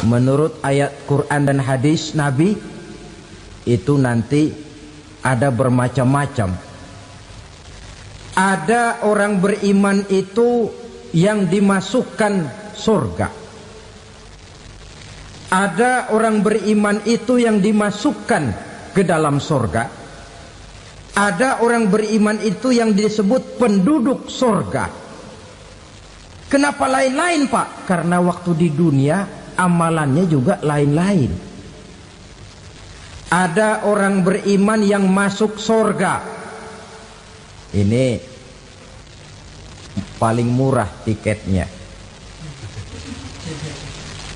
menurut ayat Quran dan hadis Nabi itu nanti ada bermacam-macam. Ada orang beriman itu yang dimasukkan surga. Ada orang beriman itu yang dimasukkan ke dalam surga. Ada orang beriman itu yang disebut penduduk surga. Kenapa lain-lain, Pak? Karena waktu di dunia amalannya juga lain-lain. Ada orang beriman yang masuk surga. Ini paling murah tiketnya.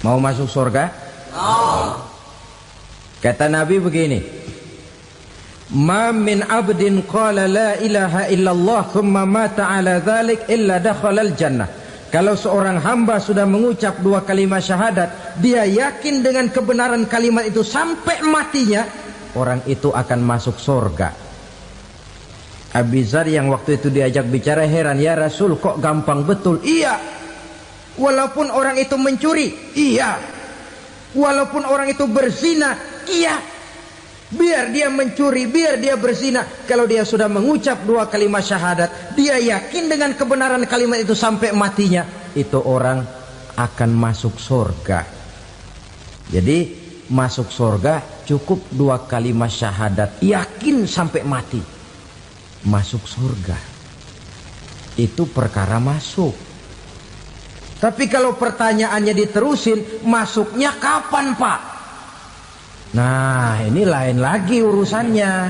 Mau masuk surga? Kata Nabi begini, ma min abdin qala la ilaha illallah thumma mata ala dhalik illa dakhalal jannah. Kalau seorang hamba sudah mengucap dua kalimat syahadat, dia yakin dengan kebenaran kalimat itu sampai matinya, orang itu akan masuk surga. Abi Dzar yang waktu itu diajak bicara heran, ya Rasul kok gampang betul? Iya, walaupun orang itu mencuri, iya, walaupun orang itu berzina, iya. Biar dia mencuri, biar dia berzina, kalau dia sudah mengucap dua kalimat syahadat, dia yakin dengan kebenaran kalimat itu sampai matinya, itu orang akan masuk surga. Jadi masuk surga cukup dua kalimat syahadat, yakin sampai mati, masuk surga. Itu perkara masuk. Tapi kalau pertanyaannya diterusin, masuknya kapan, Pak? Nah, ini lain lagi urusannya.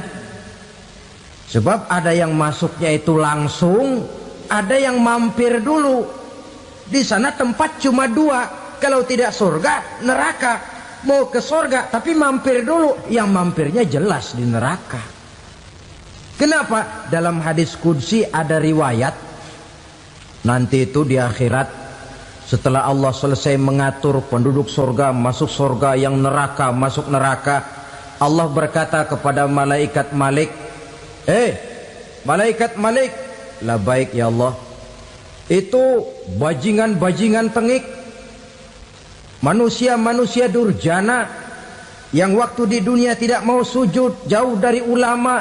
Sebab ada yang masuknya itu langsung, ada yang mampir dulu. Di sana tempat cuma dua, kalau tidak surga, neraka. Mau ke surga tapi mampir dulu, yang mampirnya jelas di neraka. Kenapa? Dalam hadis qudsi ada riwayat, nanti itu di akhirat, setelah Allah selesai mengatur penduduk surga masuk surga, yang neraka masuk neraka, Allah berkata kepada malaikat Malik, malaikat Malik, labaik ya Allah, itu bajingan-bajingan tengik, manusia-manusia durjana yang waktu di dunia tidak mau sujud, jauh dari ulama,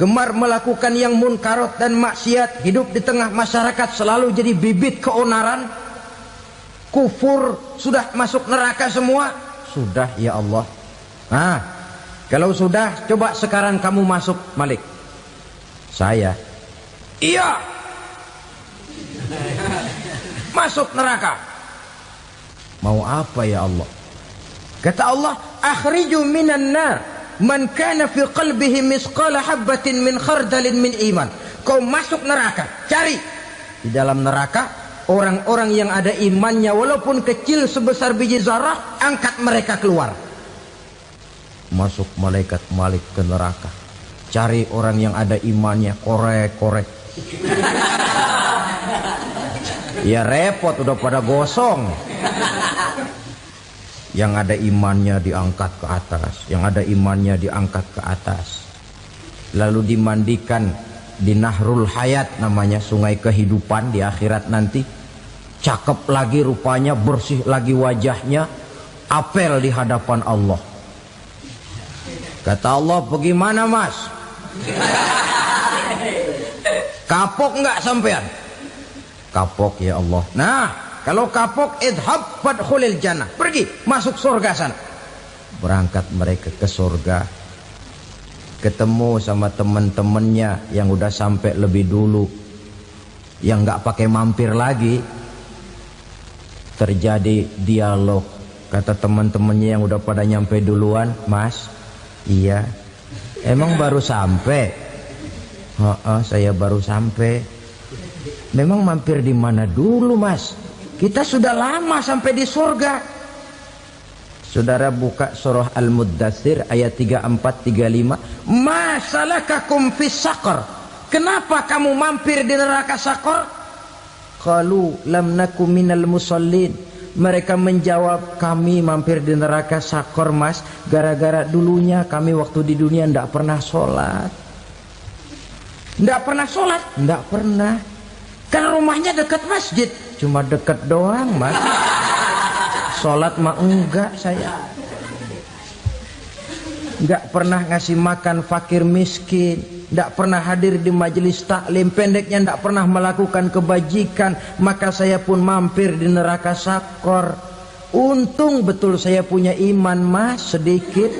gemar melakukan yang munkarat dan maksiat, hidup di tengah masyarakat selalu jadi bibit keonaran, kufur, sudah masuk neraka semua. Sudah ya Allah. Nah, kalau sudah, coba sekarang kamu masuk, Malik. Saya, iya, masuk neraka. Mau apa ya Allah? Kata Allah, akhriju minan nar man kana fi qalbihi misqala habatin min khardalin min iman. Kau masuk neraka, cari di dalam neraka orang-orang yang ada imannya walaupun kecil sebesar biji zarah, angkat mereka keluar. Masuk malaikat Malik ke neraka, cari orang yang ada imannya, korek-korek. Ya repot, udah pada gosong. Yang ada imannya diangkat ke atas, yang ada imannya diangkat ke atas, lalu dimandikan di Nahrul Hayat, namanya sungai kehidupan di akhirat nanti. Cakep lagi rupanya, bersih lagi wajahnya, apel di hadapan Allah. Kata Allah, bagaimana mas? Kapok nggak sampean? Kapok ya Allah. Nah, kalau kapok, idhab fadkhulil jannah, pergi masuk surga sana. Berangkat mereka ke surga, ketemu sama teman-temannya yang udah sampai lebih dulu, yang nggak pakai mampir lagi. Terjadi dialog. Kata teman-temannya yang udah pada nyampe duluan, mas, iya, emang baru sampai? Saya baru sampai. Memang mampir di mana dulu mas? Kita sudah lama sampai di surga. Saudara buka surah Al-Muddatsir ayat 34-35. Ma salakakum fis saqar? Kenapa kamu mampir di neraka Saqar? Qalu lam naku minal musallin. Mereka menjawab, kami mampir di neraka Saqar mas, gara-gara dulunya kami waktu di dunia ndak pernah sholat. Ndak pernah sholat? Ndak pernah. Kan rumahnya dekat masjid. Cuma dekat doang mas. Sholat mah enggak saya. Enggak pernah ngasih makan fakir miskin, enggak pernah hadir di majelis taklim, pendeknya enggak pernah melakukan kebajikan, maka saya pun mampir di neraka sakor. Untung betul saya punya iman mas sedikit.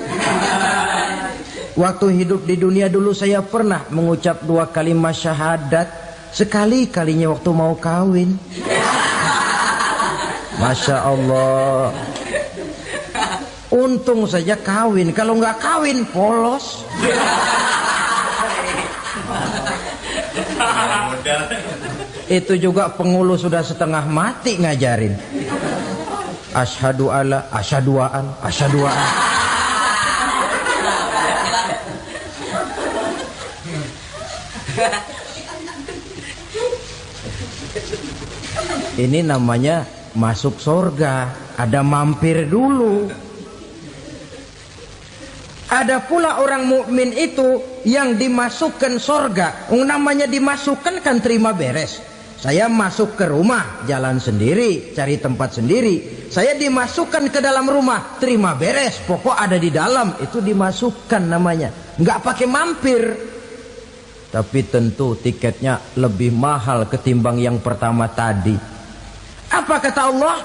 Waktu hidup di dunia dulu saya pernah mengucap 2 kalimat syahadat, sekali-kalinya waktu mau kawin. Masya Allah. Untung saja kawin, kalau nggak kawin polos. Itu juga pengulu sudah setengah mati ngajarin. Asyhadu alla, asyaduaan, asyaduaan. Ini namanya masuk surga, ada mampir dulu. Ada pula orang mukmin itu yang dimasukkan surga. Namanya dimasukkan kan terima beres. Saya masuk ke rumah, jalan sendiri, cari tempat sendiri. Saya dimasukkan ke dalam rumah, terima beres. Pokok ada di dalam, itu dimasukkan namanya. Nggak pakai mampir. Tapi tentu tiketnya lebih mahal ketimbang yang pertama tadi. Apa kata Allah?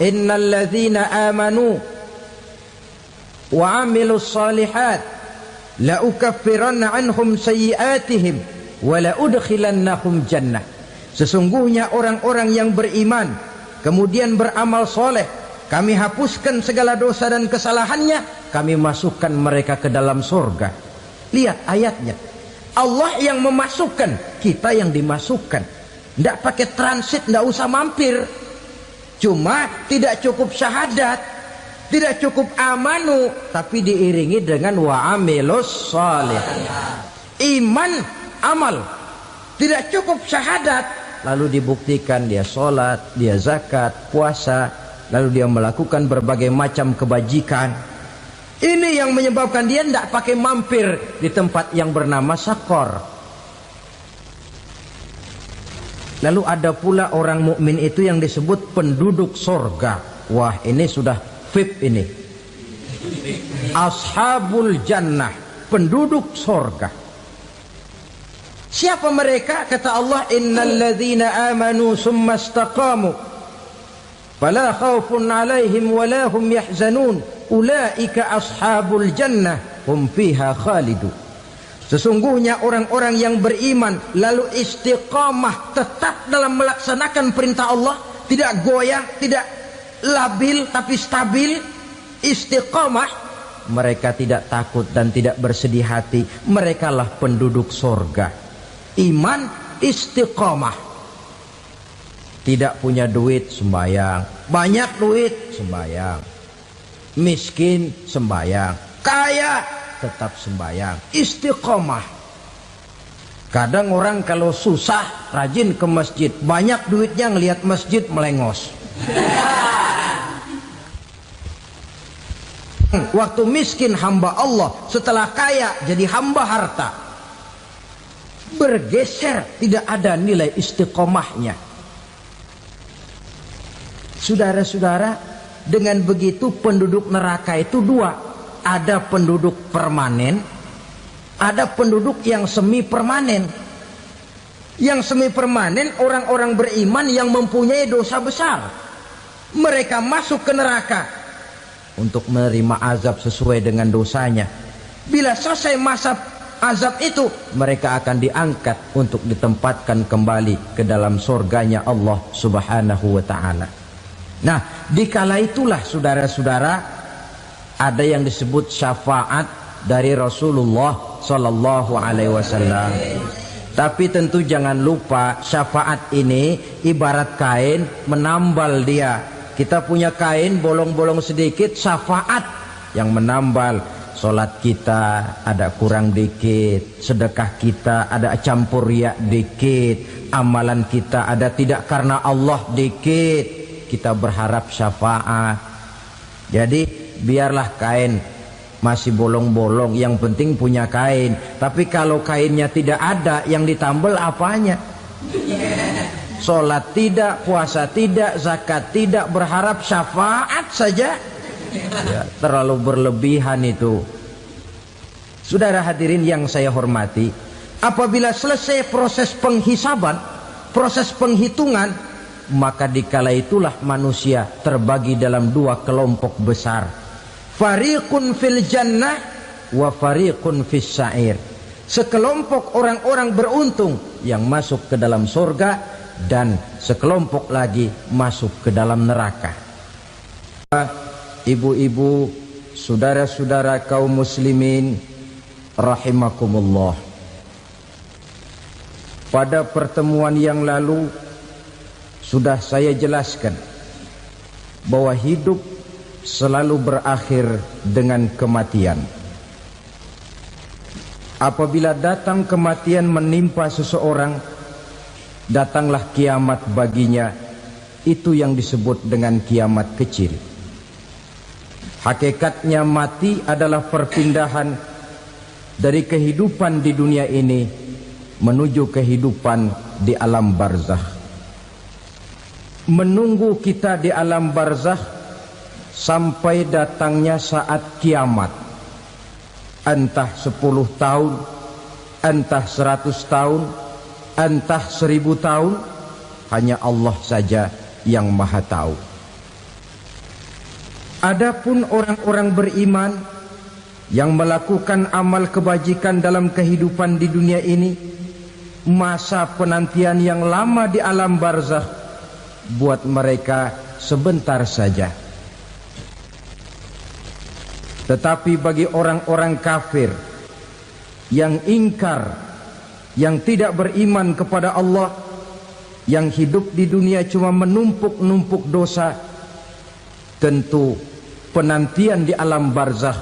Innal ladzina amanu wa amilus salihat la ukaffiranna anhum sayyi'atihim wa la udkhilannahum jannah. Sesungguhnya orang-orang yang beriman kemudian beramal soleh, kami hapuskan segala dosa dan kesalahannya, kami masukkan mereka ke dalam surga. Lihat ayatnya, Allah yang memasukkan, kita yang dimasukkan. Tidak pakai transit, tidak usah mampir. Cuma tidak cukup syahadat, tidak cukup amanu, tapi diiringi dengan wa'amilus salih. Iman, amal. Tidak cukup syahadat, lalu dibuktikan dia sholat, dia zakat, puasa, lalu dia melakukan berbagai macam kebajikan. Ini yang menyebabkan dia tidak pakai mampir di tempat yang bernama sakor. Lalu ada pula orang mukmin itu yang disebut penduduk sorga. Wah, ini sudah VIP ini. Ashabul jannah, penduduk sorga. Siapa mereka? Kata Allah, innal ladzina amanu summa istaqamu fala khaufun alaihim wala hum yahzanun ulaika ashabul jannah hum fiha khalidun. Sesungguhnya orang-orang yang beriman lalu istiqamah, tetap dalam melaksanakan perintah Allah, tidak goyah, tidak labil tapi stabil, istiqamah, mereka tidak takut dan tidak bersedih hati. Merekalah penduduk surga. Iman, istiqamah. Tidak punya duit, sembayang. Banyak duit, sembayang. Miskin, sembayang. Kaya, tetap sembahyang, istiqomah. Kadang orang kalau susah rajin ke masjid, banyak duitnya ngelihat masjid melengos. Waktu miskin hamba Allah, setelah kaya jadi hamba harta. Bergeser, tidak ada nilai istiqomahnya. Saudara-saudara, dengan begitu penduduk neraka itu dua. Ada penduduk permanen, ada penduduk yang semi permanen. Yang semi permanen orang-orang beriman yang mempunyai dosa besar. Mereka masuk ke neraka untuk menerima azab sesuai dengan dosanya. Bila selesai masa azab itu, mereka akan diangkat untuk ditempatkan kembali ke dalam surganya Allah Subhanahu wa ta'ala. Nah, dikala itulah saudara-saudara, ada yang disebut syafaat dari Rasulullah Sallallahu Alaihi Wasallam. Tapi tentu jangan lupa syafaat ini ibarat kain menambal dia. Kita punya kain bolong-bolong sedikit, syafaat yang menambal. Solat kita ada kurang dikit, sedekah kita ada campur riak dikit, amalan kita ada tidak karena Allah dikit. Kita berharap syafaat. Jadi biarlah kain masih bolong-bolong, yang penting punya kain. Tapi kalau kainnya tidak ada, yang ditambal apanya? Sholat tidak, puasa tidak, zakat tidak, berharap syafaat saja. Ya, terlalu berlebihan itu. Saudara hadirin yang saya hormati, apabila selesai proses penghisaban, proses penghitungan, maka dikala itulah manusia terbagi dalam dua kelompok besar. Fariqun fil jannah wa fariqun fis sa'ir. Sekelompok orang-orang beruntung yang masuk ke dalam surga, dan sekelompok lagi masuk ke dalam neraka. Ibu-ibu, saudara-saudara kaum muslimin rahimakumullah, pada pertemuan yang lalu sudah saya jelaskan bahwa hidup selalu berakhir dengan kematian. Apabila datang kematian menimpa seseorang, datanglah kiamat baginya. Itu yang disebut dengan kiamat kecil. Hakikatnya mati adalah perpindahan dari kehidupan di dunia ini menuju kehidupan di alam barzakh. Menunggu kita di alam barzakh sampai datangnya saat kiamat. Entah 10 tahun, entah 100 tahun, entah 1000 tahun, hanya Allah saja yang maha tahu. Adapun orang-orang beriman yang melakukan amal kebajikan dalam kehidupan di dunia ini, masa penantian yang lama di alam barzakh buat mereka sebentar saja. Tetapi bagi orang-orang kafir yang ingkar, yang tidak beriman kepada Allah, yang hidup di dunia cuma menumpuk-numpuk dosa, tentu penantian di alam barzakh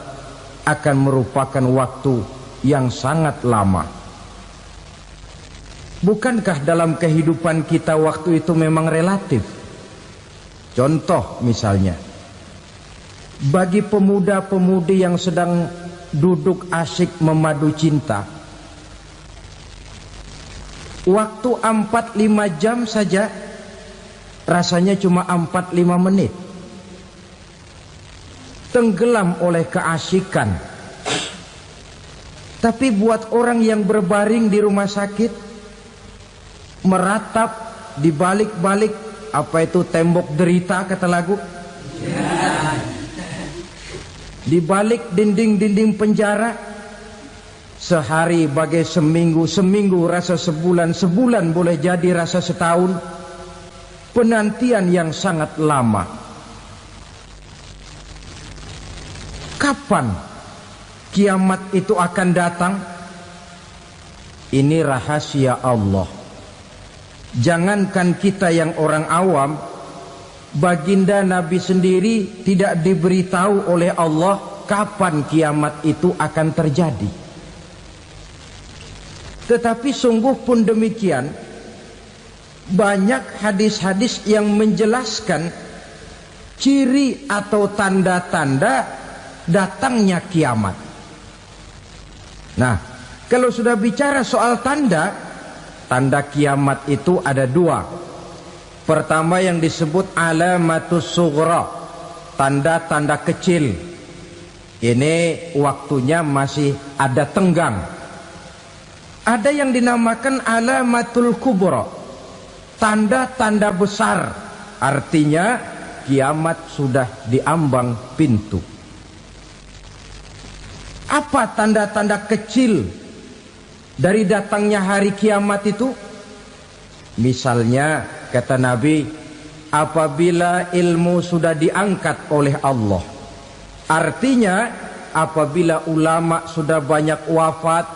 akan merupakan waktu yang sangat lama. Bukankah dalam kehidupan kita waktu itu memang relatif? Contoh misalnya, bagi pemuda-pemudi yang sedang duduk asyik memadu cinta, waktu 4-5 jam saja rasanya cuma 4-5 menit. Tenggelam oleh keasikan. Tapi buat orang yang berbaring di rumah sakit, meratap di balik-balik apa itu tembok derita kata lagu, di balik dinding-dinding penjara, sehari bagai seminggu, seminggu rasa sebulan, sebulan boleh jadi rasa setahun. Penantian yang sangat lama. Kapan kiamat itu akan datang? Ini rahasia Allah. Jangankan kita yang orang awam, baginda Nabi sendiri tidak diberitahu oleh Allah kapan kiamat itu akan terjadi. Tetapi sungguh pun demikian, banyak hadis-hadis yang menjelaskan ciri atau tanda-tanda datangnya kiamat. Nah, kalau sudah bicara soal tanda, tanda kiamat itu ada dua. Pertama yang disebut alamatus sughra, tanda-tanda kecil. Ini waktunya masih ada tenggang. Ada yang dinamakan alamatul kubra, tanda-tanda besar. Artinya kiamat sudah diambang pintu. Apa tanda-tanda kecil dari datangnya hari kiamat itu? Misalnya kata Nabi, apabila ilmu sudah diangkat oleh Allah. Artinya apabila ulama sudah banyak wafat,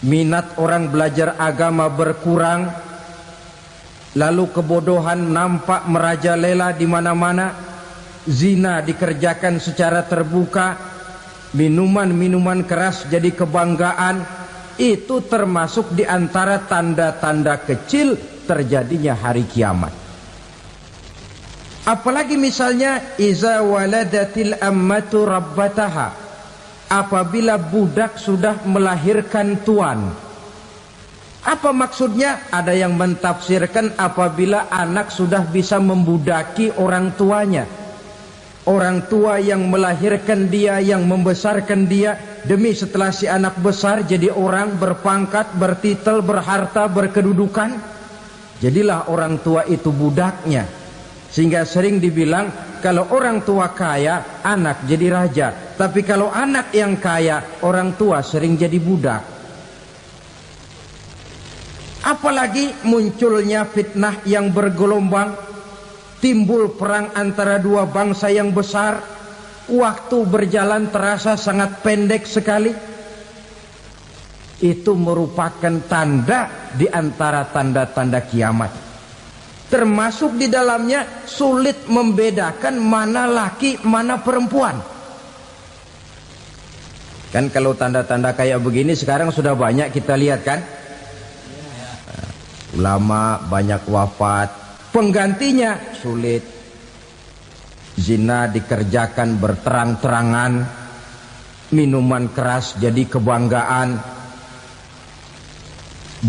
minat orang belajar agama berkurang, lalu kebodohan nampak merajalela di mana-mana, zina dikerjakan secara terbuka, minuman-minuman keras jadi kebanggaan, itu termasuk di antara tanda-tanda kecil terjadinya hari kiamat. Apalagi misalnya iza waladatil ammatu rabbataha, apabila budak sudah melahirkan tuan. Apa maksudnya? Ada yang mentafsirkan apabila anak sudah bisa membudaki orang tuanya. Orang tua yang melahirkan dia, yang membesarkan dia, demi setelah si anak besar jadi orang berpangkat, bertitel, berharta, berkedudukan, jadilah orang tua itu budaknya. Sehingga sering dibilang kalau orang tua kaya, anak jadi raja. Tapi kalau anak yang kaya, orang tua sering jadi budak. Apalagi munculnya fitnah yang bergelombang, timbul perang antara dua bangsa yang besar, waktu berjalan terasa sangat pendek sekali. Itu merupakan tanda di antara tanda-tanda kiamat. Termasuk di dalamnya sulit membedakan mana laki, mana perempuan. Kan kalau tanda-tanda kayak begini sekarang sudah banyak kita lihat kan. Ulama banyak wafat, penggantinya sulit. Zina dikerjakan berterang-terangan, minuman keras jadi kebanggaan,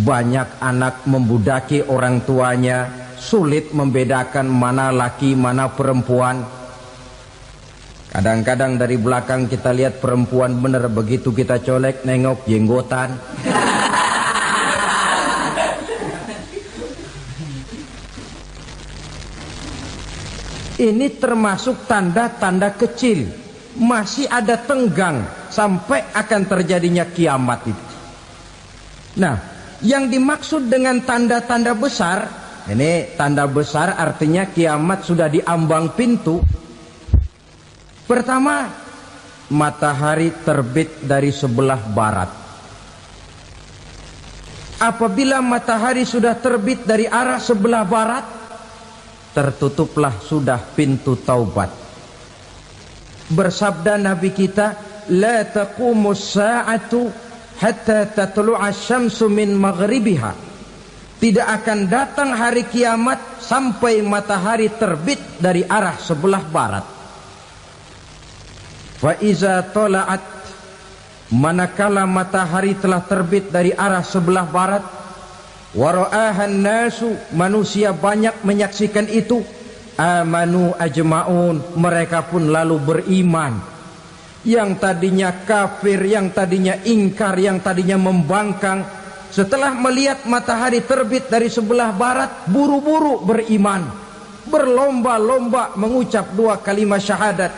banyak anak membudaki orang tuanya, sulit membedakan mana laki mana perempuan. Kadang-kadang dari belakang kita lihat perempuan bener, begitu kita colek nengok jenggotan. Ini termasuk tanda-tanda kecil, masih ada tenggang sampai akan terjadinya kiamat itu. Nah, yang dimaksud dengan tanda-tanda besar, ini tanda besar artinya kiamat sudah diambang pintu. Pertama, matahari terbit dari sebelah barat. Apabila matahari sudah terbit dari arah sebelah barat, tertutuplah sudah pintu taubat. Bersabda Nabi kita, la taqumus sa'atu hatta tatlu'a syamsu min maghribiha. Tidak akan datang hari kiamat sampai matahari terbit dari arah sebelah barat. Fa iza tala'at, manakala matahari telah terbit dari arah sebelah barat, wara'ahan nasu, manusia banyak menyaksikan itu, amanu ajma'un, mereka pun lalu beriman. Yang tadinya kafir, yang tadinya ingkar, yang tadinya membangkang, setelah melihat matahari terbit dari sebelah barat, buru-buru beriman, berlomba-lomba mengucap dua kalimat syahadat.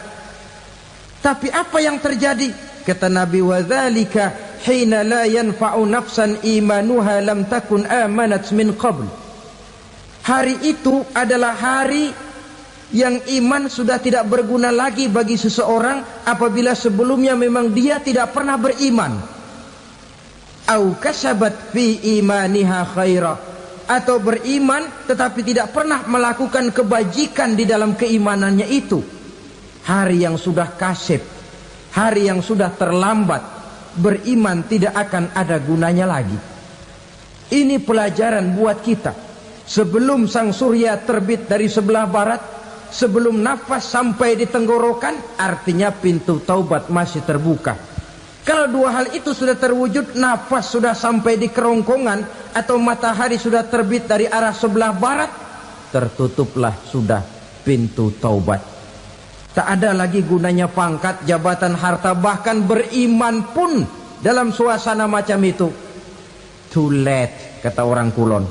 Tapi apa yang terjadi? Kata Nabi, wadzalika hina la yanfa'u nafsan imanuha lam takun amanat min qabl. Hari itu adalah hari yang iman sudah tidak berguna lagi bagi seseorang apabila sebelumnya memang dia tidak pernah beriman. Au kasabat fi imaniha khaira, atau beriman tetapi tidak pernah melakukan kebajikan di dalam keimanannya itu. Hari yang sudah kasib, hari yang sudah terlambat, beriman tidak akan ada gunanya lagi. Ini pelajaran buat kita. Sebelum sang surya terbit dari sebelah barat, sebelum nafas sampai di tenggorokan, artinya pintu taubat masih terbuka. Kalau dua hal itu sudah terwujud, nafas sudah sampai di kerongkongan atau matahari sudah terbit dari arah sebelah barat, tertutuplah sudah pintu taubat. Tak ada lagi gunanya pangkat, jabatan, harta, bahkan beriman pun dalam suasana macam itu too late, kata orang Kulon.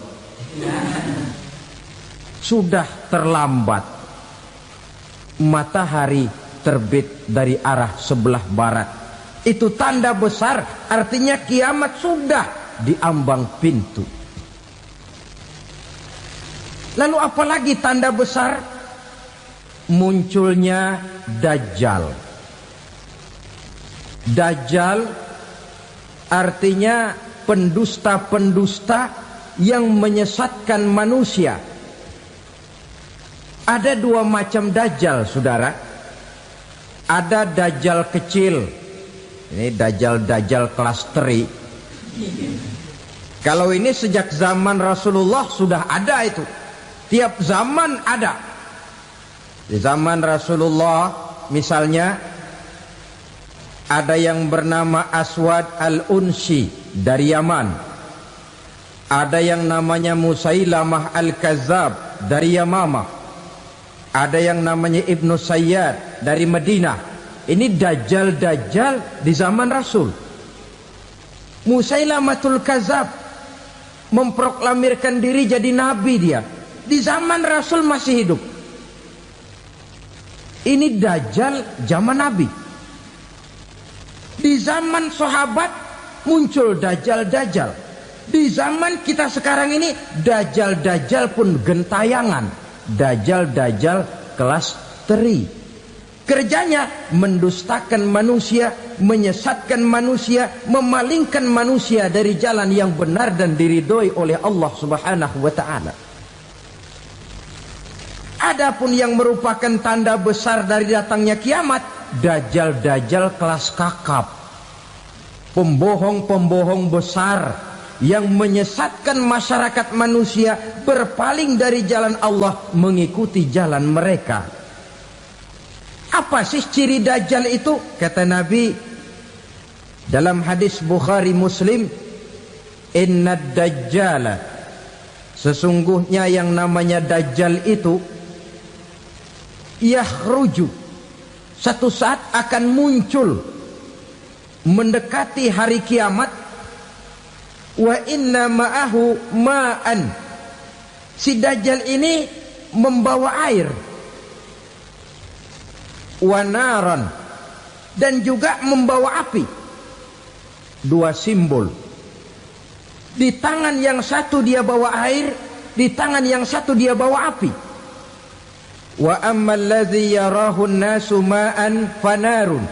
Sudah terlambat. Matahari terbit dari arah sebelah barat, itu tanda besar, artinya kiamat sudah diambang pintu. Lalu apalagi tanda besar? Munculnya Dajjal. Dajjal artinya pendusta-pendusta yang menyesatkan manusia. Ada dua macam Dajjal, saudara. Ada Dajjal kecil. Ini Dajjal kelas 3. Kalau ini sejak zaman Rasulullah sudah ada itu. Tiap zaman ada. Di zaman Rasulullah misalnya ada yang bernama Aswad al-Unsi dari Yaman. Ada yang namanya Musailamah Al-Kazzab dari Yamamah. Ada yang namanya Ibnu Sayyad dari Madinah. Ini dajjal-dajjal di zaman Rasul. Musailamatul Kazzab memproklamirkan diri jadi nabi dia. Di zaman Rasul masih hidup. Ini dajjal zaman Nabi. Di zaman sahabat muncul dajjal-dajjal. Di zaman kita sekarang ini dajjal-dajjal pun gentayangan. Dajjal-dajjal kelas teri. Kerjanya mendustakan manusia, menyesatkan manusia, memalingkan manusia dari jalan yang benar dan diridhoi oleh Allah Subhanahu wa taala. Adapun yang merupakan tanda besar dari datangnya kiamat, dajjal-dajjal kelas kakap. Pembohong-pembohong besar yang menyesatkan masyarakat manusia berpaling dari jalan Allah mengikuti jalan mereka. Apa sih ciri dajjal itu? Kata Nabi dalam hadis Bukhari Muslim, innad dajjala, sesungguhnya yang namanya dajjal itu yakhruju, satu saat akan muncul mendekati hari kiamat. Wa inna ma'ahu ma'an, si dajjal ini membawa air, wa naran, dan juga membawa api. Dua simbol. Di tangan yang satu dia bawa air, di tangan yang satu dia bawa api. Wa ammal ladzi yarahu an-nasu ma'an fanarun,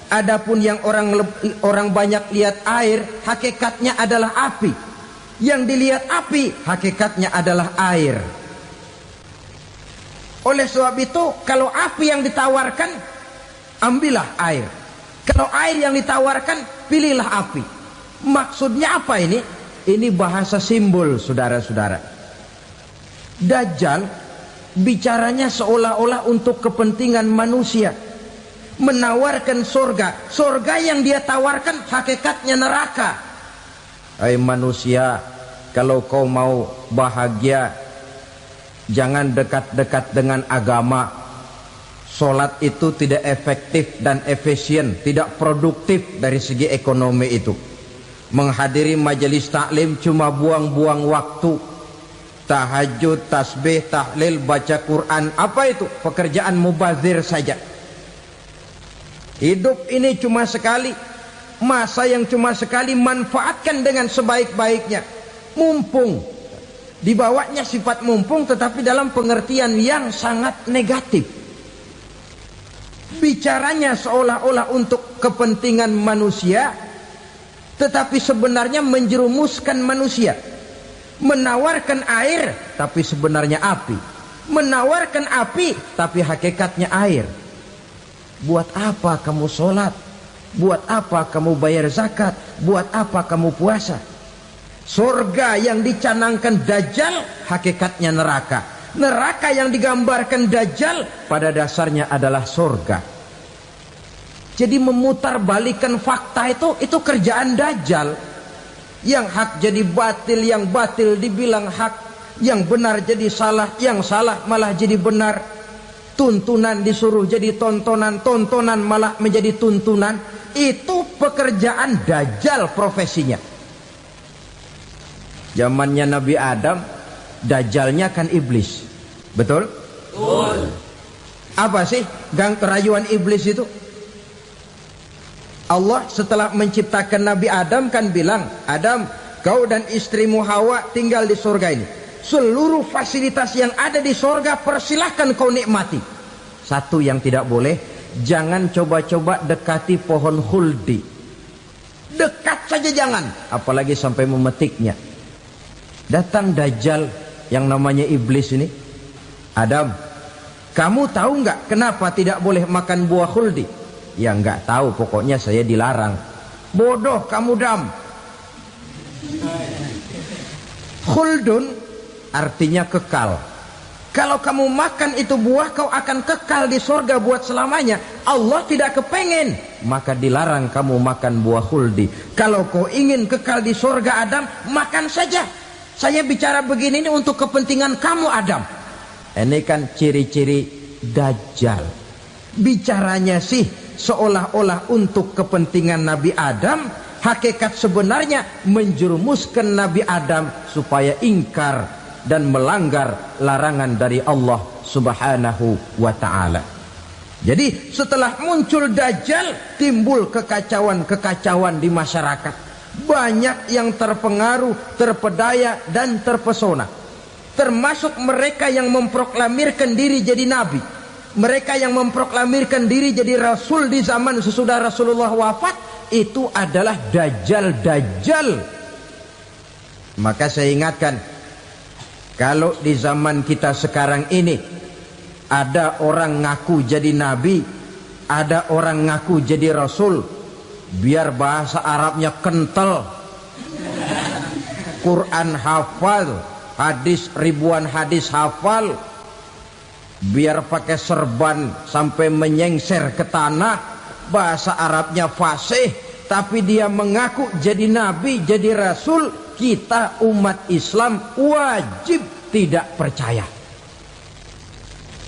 adapun yang orang banyak lihat air, hakikatnya adalah api. Yang dilihat api, hakikatnya adalah air. Oleh sebab itu, kalau api yang ditawarkan, ambillah air. Kalau air yang ditawarkan, pilihlah api. Maksudnya apa ini? Ini bahasa simbol, saudara-saudara. Dajjal bicaranya seolah-olah untuk kepentingan manusia. Menawarkan surga. Surga yang dia tawarkan hakikatnya neraka. Hai manusia, kalau kau mau bahagia, jangan dekat-dekat dengan agama. Solat itu tidak efektif dan efisien, tidak produktif dari segi ekonomi itu. Menghadiri majelis taklim cuma buang-buang waktu. Tahajud, tasbih, tahlil, baca Quran, apa itu? Pekerjaan mubazir saja. Hidup ini cuma sekali, masa yang cuma sekali, manfaatkan dengan sebaik-baiknya. Mumpung, dibawanya sifat mumpung tetapi dalam pengertian yang sangat negatif. Bicaranya seolah-olah untuk kepentingan manusia, tetapi sebenarnya menjerumuskan manusia. Menawarkan air, tapi sebenarnya api. Menawarkan api, tapi hakikatnya air. Buat apa kamu sholat? Buat apa kamu bayar zakat? Buat apa kamu puasa? Surga yang dicanangkan dajjal, hakikatnya neraka. Neraka yang digambarkan dajjal, pada dasarnya adalah surga. Jadi memutarbalikkan fakta itu kerjaan dajjal. Yang hak jadi batil, yang batil dibilang hak, yang benar jadi salah, yang salah malah jadi benar. Tuntunan disuruh jadi tontonan, tontonan malah menjadi tuntunan. Itu pekerjaan dajjal profesinya. Zamannya Nabi Adam, dajjalnya kan iblis. Betul? Betul. Apa sih gang kerayuan iblis itu? Allah setelah menciptakan Nabi Adam kan bilang, Adam, kau dan istrimu Hawa tinggal di surga ini. Seluruh fasilitas yang ada di surga persilahkan kau nikmati. Satu yang tidak boleh, jangan coba-coba dekati pohon khuldi. Dekat saja jangan, apalagi sampai memetiknya. Datang dajjal yang namanya iblis ini. Adam, kamu tahu nggak kenapa tidak boleh makan buah khuldi? Ya nggak tahu, pokoknya saya dilarang. Bodoh kamu Dam. Khuldun artinya kekal. Kalau kamu makan itu buah, kau akan kekal di surga buat selamanya. Allah tidak kepengen, maka dilarang kamu makan buah khuldi. Kalau kau ingin kekal di surga Adam, makan saja. Saya bicara begini ini untuk kepentingan kamu Adam. Ini kan ciri-ciri Dajjal. Bicaranya sih seolah-olah untuk kepentingan Nabi Adam, hakikat sebenarnya menjerumuskan Nabi Adam supaya ingkar dan melanggar larangan dari Allah Subhanahu wa ta'ala. Jadi setelah muncul Dajjal, timbul kekacauan-kekacauan di masyarakat. Banyak yang terpengaruh, terpedaya dan terpesona. Termasuk mereka yang memproklamirkan diri jadi nabi. Mereka yang memproklamirkan diri jadi rasul di zaman sesudah Rasulullah wafat, itu adalah Dajjal-Dajjal. Maka saya ingatkan, kalau di zaman kita sekarang ini ada orang ngaku jadi nabi, ada orang ngaku jadi rasul, biar bahasa Arabnya kental, Quran hafal, hadis ribuan hadis hafal, biar pakai serban sampai menyengser ke tanah, bahasa Arabnya fasih, tapi dia mengaku jadi nabi, jadi rasul, kita umat Islam wajib tidak percaya.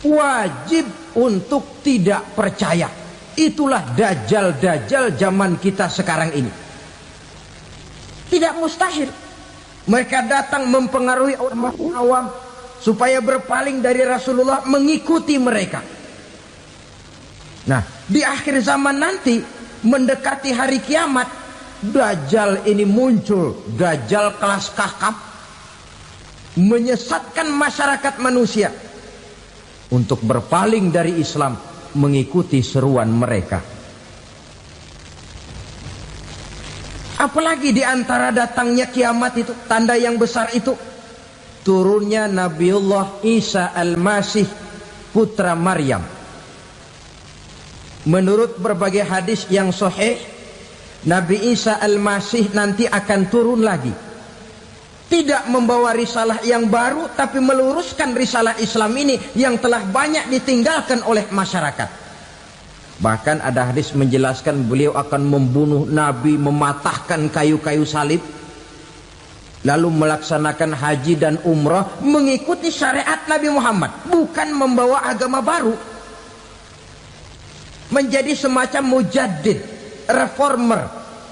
Wajib untuk tidak percaya. Itulah Dajjal-Dajjal zaman kita sekarang ini. Tidak mustahil mereka datang mempengaruhi orang awam supaya berpaling dari Rasulullah, mengikuti mereka. Nah, di akhir zaman nanti, mendekati hari kiamat, Dajjal ini muncul. Dajjal kelas kakap, menyesatkan masyarakat manusia untuk berpaling dari Islam, mengikuti seruan mereka. Apalagi di antara datangnya kiamat itu, tanda yang besar itu, turunnya Nabiullah Isa Al-Masih, putra Maryam. Menurut berbagai hadis yang sahih, Nabi Isa Al-Masih nanti akan turun lagi. Tidak membawa risalah yang baru, tapi meluruskan risalah Islam ini yang telah banyak ditinggalkan oleh masyarakat. Bahkan ada hadis menjelaskan beliau akan membunuh Nabi, mematahkan kayu-kayu salib, lalu melaksanakan haji dan umrah mengikuti syariat Nabi Muhammad, bukan membawa agama baru. Menjadi semacam mujaddid, reformer,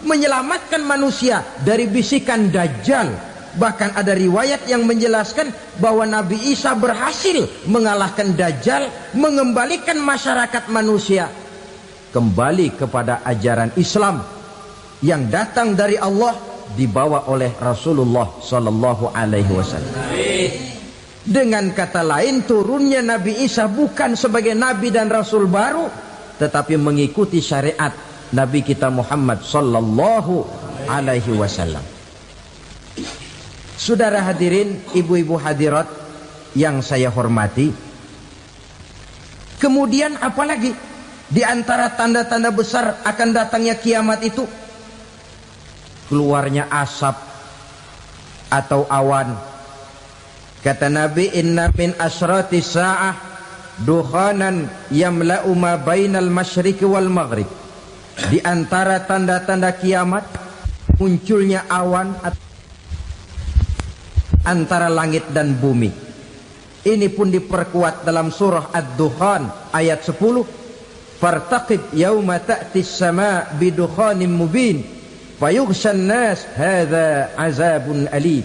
menyelamatkan manusia dari bisikan Dajjal. Bahkan ada riwayat yang menjelaskan bahwa Nabi Isa berhasil mengalahkan Dajjal, mengembalikan masyarakat manusia kembali kepada ajaran Islam yang datang dari Allah, dibawa oleh Rasulullah Sallallahu Alaihi Wasallam. Dengan kata lain, turunnya Nabi Isa bukan sebagai Nabi dan Rasul baru, tetapi mengikuti syariat Nabi kita Muhammad Sallallahu Alaihi Wasallam. Saudara hadirin, ibu-ibu hadirat yang saya hormati, kemudian apalagi di antara tanda-tanda besar akan datangnya kiamat itu? Keluarnya asap atau awan. Kata Nabi, inna min asyrati sa'ah dukhanan yamla'u ma bainal masyriqi wal maghrib. Di antara tanda-tanda kiamat, munculnya awan antara langit dan bumi. Ini pun diperkuat dalam surah Ad-Dukhan ayat 10. Fartaqib yauma ta'tis sama bidukhanin mubin fayughshan nas hadza azabun alim.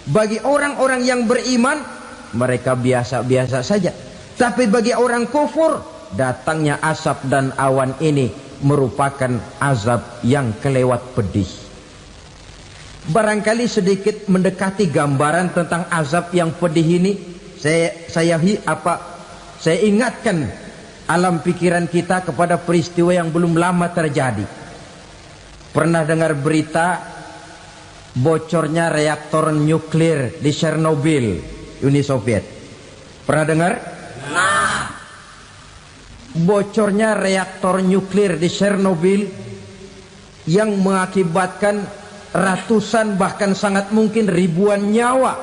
Bagi orang-orang yang beriman, mereka biasa-biasa saja. Tapi bagi orang kufur, datangnya asap dan awan ini merupakan azab yang kelewat pedih. Barangkali sedikit mendekati gambaran tentang azab yang pedih ini, saya ingatkan alam pikiran kita kepada peristiwa yang belum lama terjadi. Pernah dengar berita bocornya reaktor nuklir di Chernobyl, Uni Soviet? Pernah dengar? Nah, bocornya reaktor nuklir di Chernobyl yang mengakibatkan ratusan bahkan sangat mungkin ribuan nyawa.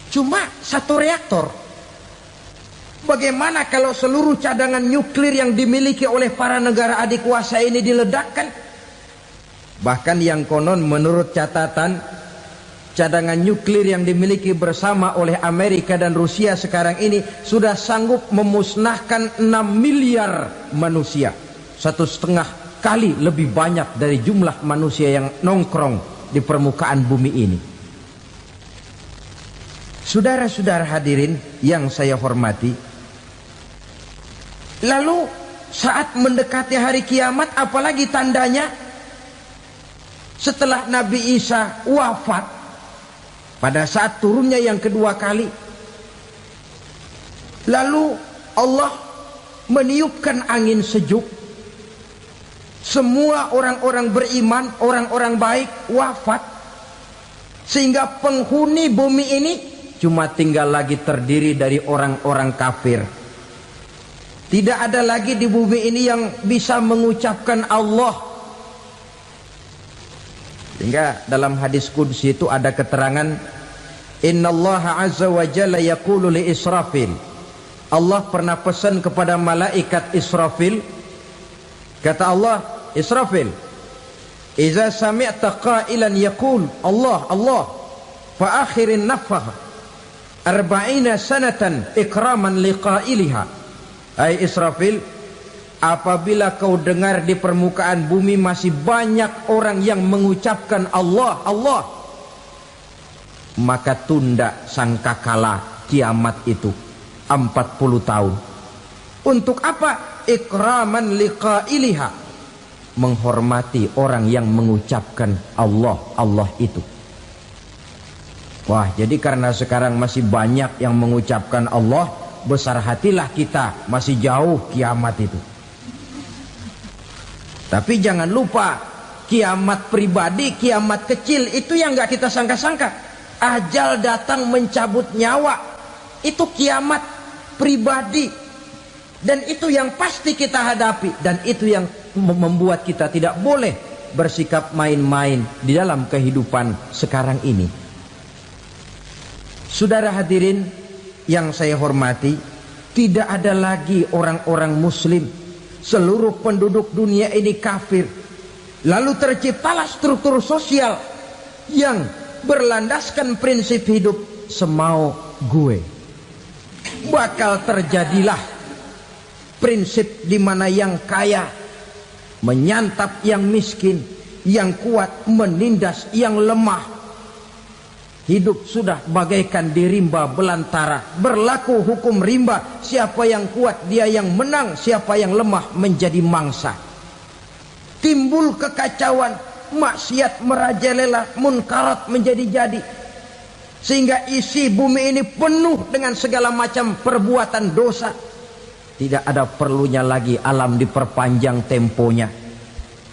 Cuma satu reaktor. Bagaimana kalau seluruh cadangan nuklir yang dimiliki oleh para negara adikuasa ini diledakkan? Bahkan yang konon menurut catatan cadangan nuklir yang dimiliki bersama oleh Amerika dan Rusia sekarang ini sudah sanggup memusnahkan 6 miliar manusia, 1,5 kali lebih banyak dari jumlah manusia yang nongkrong di permukaan bumi ini. Saudara-saudara hadirin yang saya hormati, lalu saat mendekati hari kiamat, apalagi tandanya? Setelah Nabi Isa wafat, pada saat turunnya yang kedua kali, lalu Allah meniupkan angin sejuk. Semua orang-orang beriman, orang-orang baik wafat, sehingga penghuni bumi ini cuma tinggal lagi terdiri dari orang-orang kafir. Tidak ada lagi di bumi ini yang bisa mengucapkan Allah. Sehingga dalam hadis qudsi itu ada keterangan, innallaha azza wa jalla yaqulu li Israfil. Allah pernah pesan kepada malaikat Israfil, kata Allah, Israfil, iza sami'ta qailan yaqul Allah Allah fa akhirin nafakh 40 sanatan ikraman liqailiha. Hai Israfil, apabila kau dengar di permukaan bumi masih banyak orang yang mengucapkan Allah Allah, maka tunda sangkakala kiamat itu 40 tahun. Untuk apa? Ikraman liqailiha, menghormati orang yang mengucapkan Allah Allah itu. Wah, jadi karena sekarang masih banyak yang mengucapkan Allah, besar hatilah kita, masih jauh kiamat itu. Tapi jangan lupa, kiamat pribadi, kiamat kecil itu yang nggak kita sangka-sangka. Ajal datang mencabut nyawa, itu kiamat pribadi, dan itu yang pasti kita hadapi, dan itu yang membuat kita tidak boleh bersikap main-main di dalam kehidupan sekarang ini. Saudara hadirin yang saya hormati, tidak ada lagi orang-orang muslim. Seluruh penduduk dunia ini kafir. Lalu terciptalah struktur sosial yang berlandaskan prinsip hidup semau gue. Bakal terjadilah prinsip di mana yang kaya menyantap yang miskin, yang kuat menindas yang lemah. Hidup sudah bagaikan di rimba belantara. Berlaku hukum rimba. Siapa yang kuat dia yang menang, siapa yang lemah menjadi mangsa. Timbul kekacauan, maksiat merajalela, munkarat menjadi-jadi. Sehingga isi bumi ini penuh dengan segala macam perbuatan dosa. Tidak ada perlunya lagi alam diperpanjang temponya.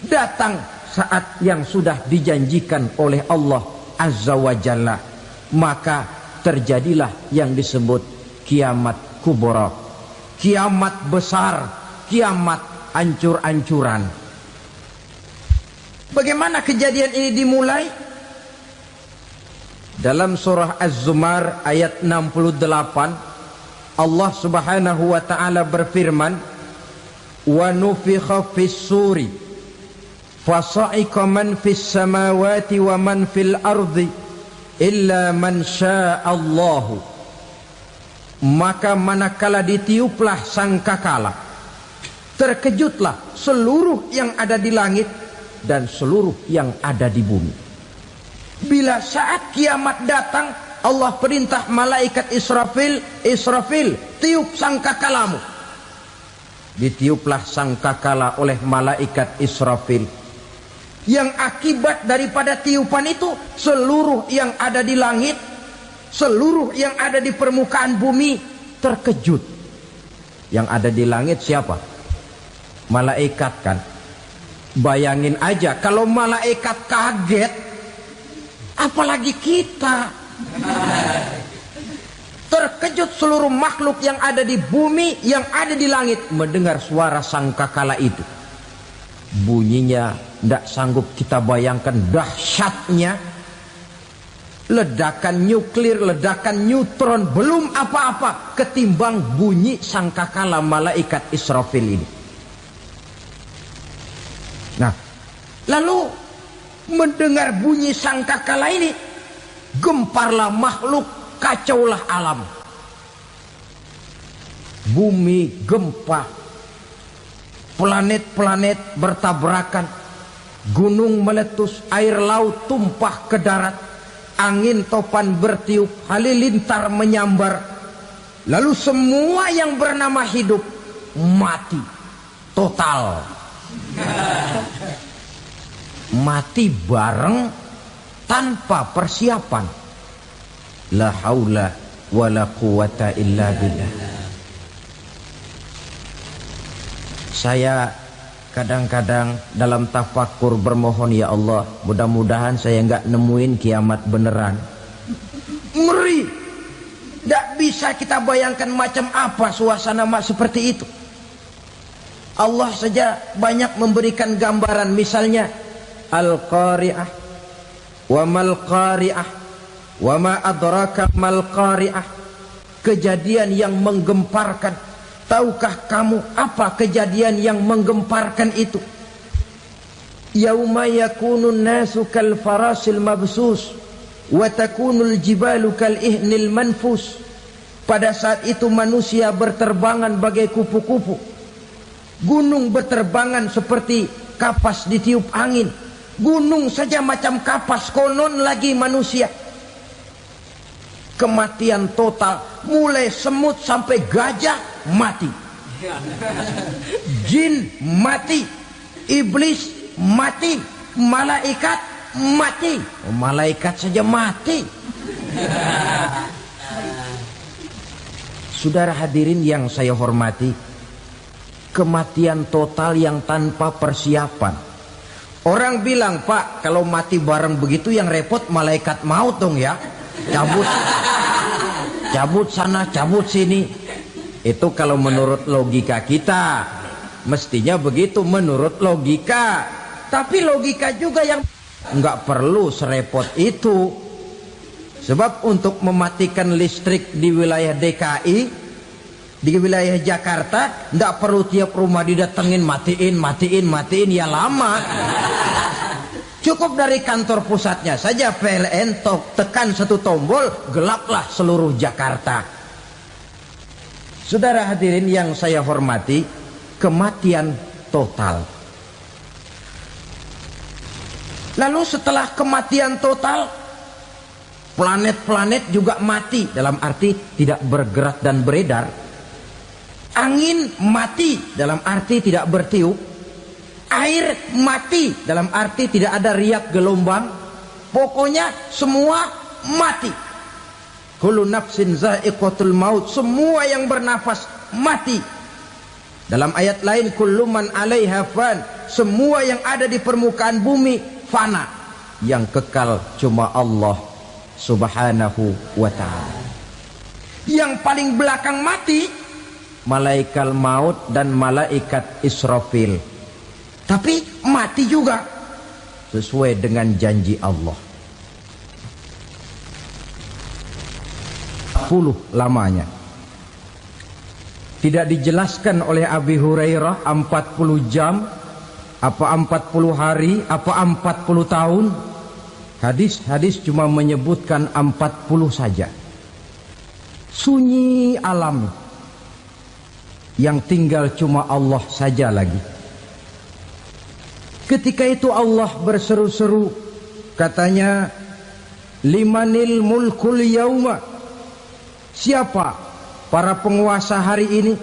Datang saat yang sudah dijanjikan oleh Allah Azza wa Jalla, maka terjadilah yang disebut kiamat kubra, kiamat besar, kiamat ancur-ancuran. Bagaimana kejadian ini dimulai? Dalam surah Az-Zumar ayat 68, Allah Subhanahu wa taala berfirman, wa nufikha fis suri fasa'iqa man fis samawati wa man fil ardi illa man sya'allahu. Maka manakala ditiuplah sangkakala, terkejutlah seluruh yang ada di langit dan seluruh yang ada di bumi. Bila saat kiamat datang, Allah perintah malaikat Israfil, Israfil, tiup sangkakalamu. Ditiuplah sangkakala oleh malaikat Israfil. Yang akibat daripada tiupan itu, seluruh yang ada di langit, seluruh yang ada di permukaan bumi terkejut. Yang ada di langit siapa? Malaikat kan. Bayangin aja kalau malaikat kaget, apalagi kita. Terkejut seluruh makhluk yang ada di bumi, yang ada di langit mendengar suara sangkakala itu. Bunyinya tidak sanggup kita bayangkan dahsyatnya. Ledakan nuklir, ledakan neutron, belum apa-apa ketimbang bunyi sangkakala malaikat Israfil ini. Nah, lalu mendengar bunyi sangkakala ini, gemparlah makhluk, kacaulah alam. Bumi gempa, planet-planet bertabrakan, gunung meletus, air laut tumpah ke darat, angin topan bertiup, halilintar menyambar. Lalu semua yang bernama hidup mati total. Mati bareng tanpa persiapan. La haula wala quwata illa billah. Saya kadang-kadang dalam tafakur bermohon, ya Allah, mudah-mudahan saya nggak nemuin kiamat beneran. Ngeri. Tidak bisa kita bayangkan macam apa suasana seperti itu. Allah saja banyak memberikan gambaran, misalnya Al-Qari'ah, wa mal qari'ah, wa ma adraka mal qari'ah. Kejadian yang menggemparkan. Tahukah kamu apa kejadian yang menggemparkan itu? Yauma yakunun nasu kal farasil mabsus wa takunul jibalu kal ihnil manfus. Pada saat itu manusia berterbangan bagai kupu-kupu, gunung berterbangan seperti kapas ditiup angin. Gunung saja macam kapas, konon lagi manusia. Kematian total, mulai semut sampai gajah mati, jin mati, iblis mati, malaikat mati. Malaikat saja mati. Saudara hadirin yang saya hormati, kematian total yang tanpa persiapan. Orang bilang, Pak, kalau mati bareng begitu yang repot malaikat maut dong ya. Cabut sana, cabut sini. Itu kalau menurut logika kita, mestinya begitu menurut logika. Tapi logika juga yang nggak perlu serepot itu. Sebab untuk mematikan listrik di wilayah DKI, di wilayah Jakarta, nggak perlu tiap rumah didatengin, matiin, ya lama. Cukup dari kantor pusatnya saja PLN tekan satu tombol, gelaplah seluruh Jakarta. Saudara hadirin yang saya hormati, kematian total. Lalu setelah kematian total, planet-planet juga mati, dalam arti tidak bergerak dan beredar. Angin mati, dalam arti tidak bertiup. Air mati, dalam arti tidak ada riak gelombang. Pokoknya semua mati. Kullu nafsin za'iqatul maut. Semua yang bernafas mati. Dalam ayat lain, kullu man 'alaiha fan. Semua yang ada di permukaan bumi fana. Yang kekal cuma Allah Subhanahu wa ta'ala. Yang paling belakang mati malaikat maut dan malaikat Israfil. Tapi mati juga sesuai dengan janji Allah. 10 lamanya. Tidak dijelaskan oleh Abi Hurairah 40 jam, apa 40 hari, apa 40 tahun. Hadis-hadis cuma menyebutkan 40 saja. Sunyi alam, yang tinggal cuma Allah saja lagi. Ketika itu Allah berseru-seru, katanya, limanil mulkul yauma. Siapa para penguasa hari ini?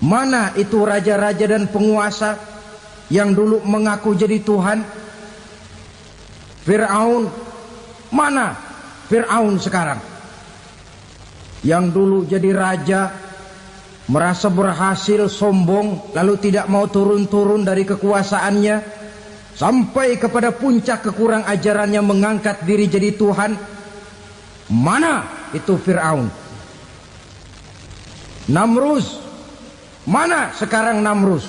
Mana itu raja-raja dan penguasa yang dulu mengaku jadi Tuhan? Fir'aun. Mana Fir'aun sekarang? Yang dulu jadi raja, merasa berhasil, sombong, lalu tidak mau turun-turun dari kekuasaannya, sampai kepada puncak kekurang ajarannya mengangkat diri jadi Tuhan. Mana itu Fir'aun? Namrus. Mana sekarang Namrus?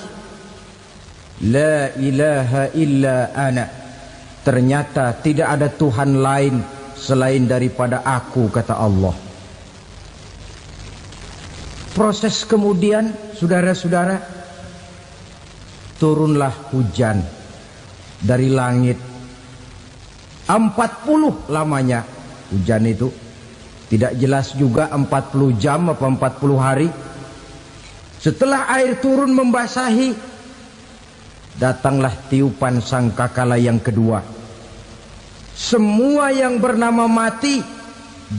La ilaha illa ana. Ternyata tidak ada Tuhan lain selain daripada aku, kata Allah. Proses kemudian, saudara-saudara, turunlah hujan dari langit. 40 lamanya hujan itu. Tidak jelas juga 40 jam apa 40 hari. Setelah air turun membasahi, datanglah tiupan sangkakala yang kedua. Semua yang bernama mati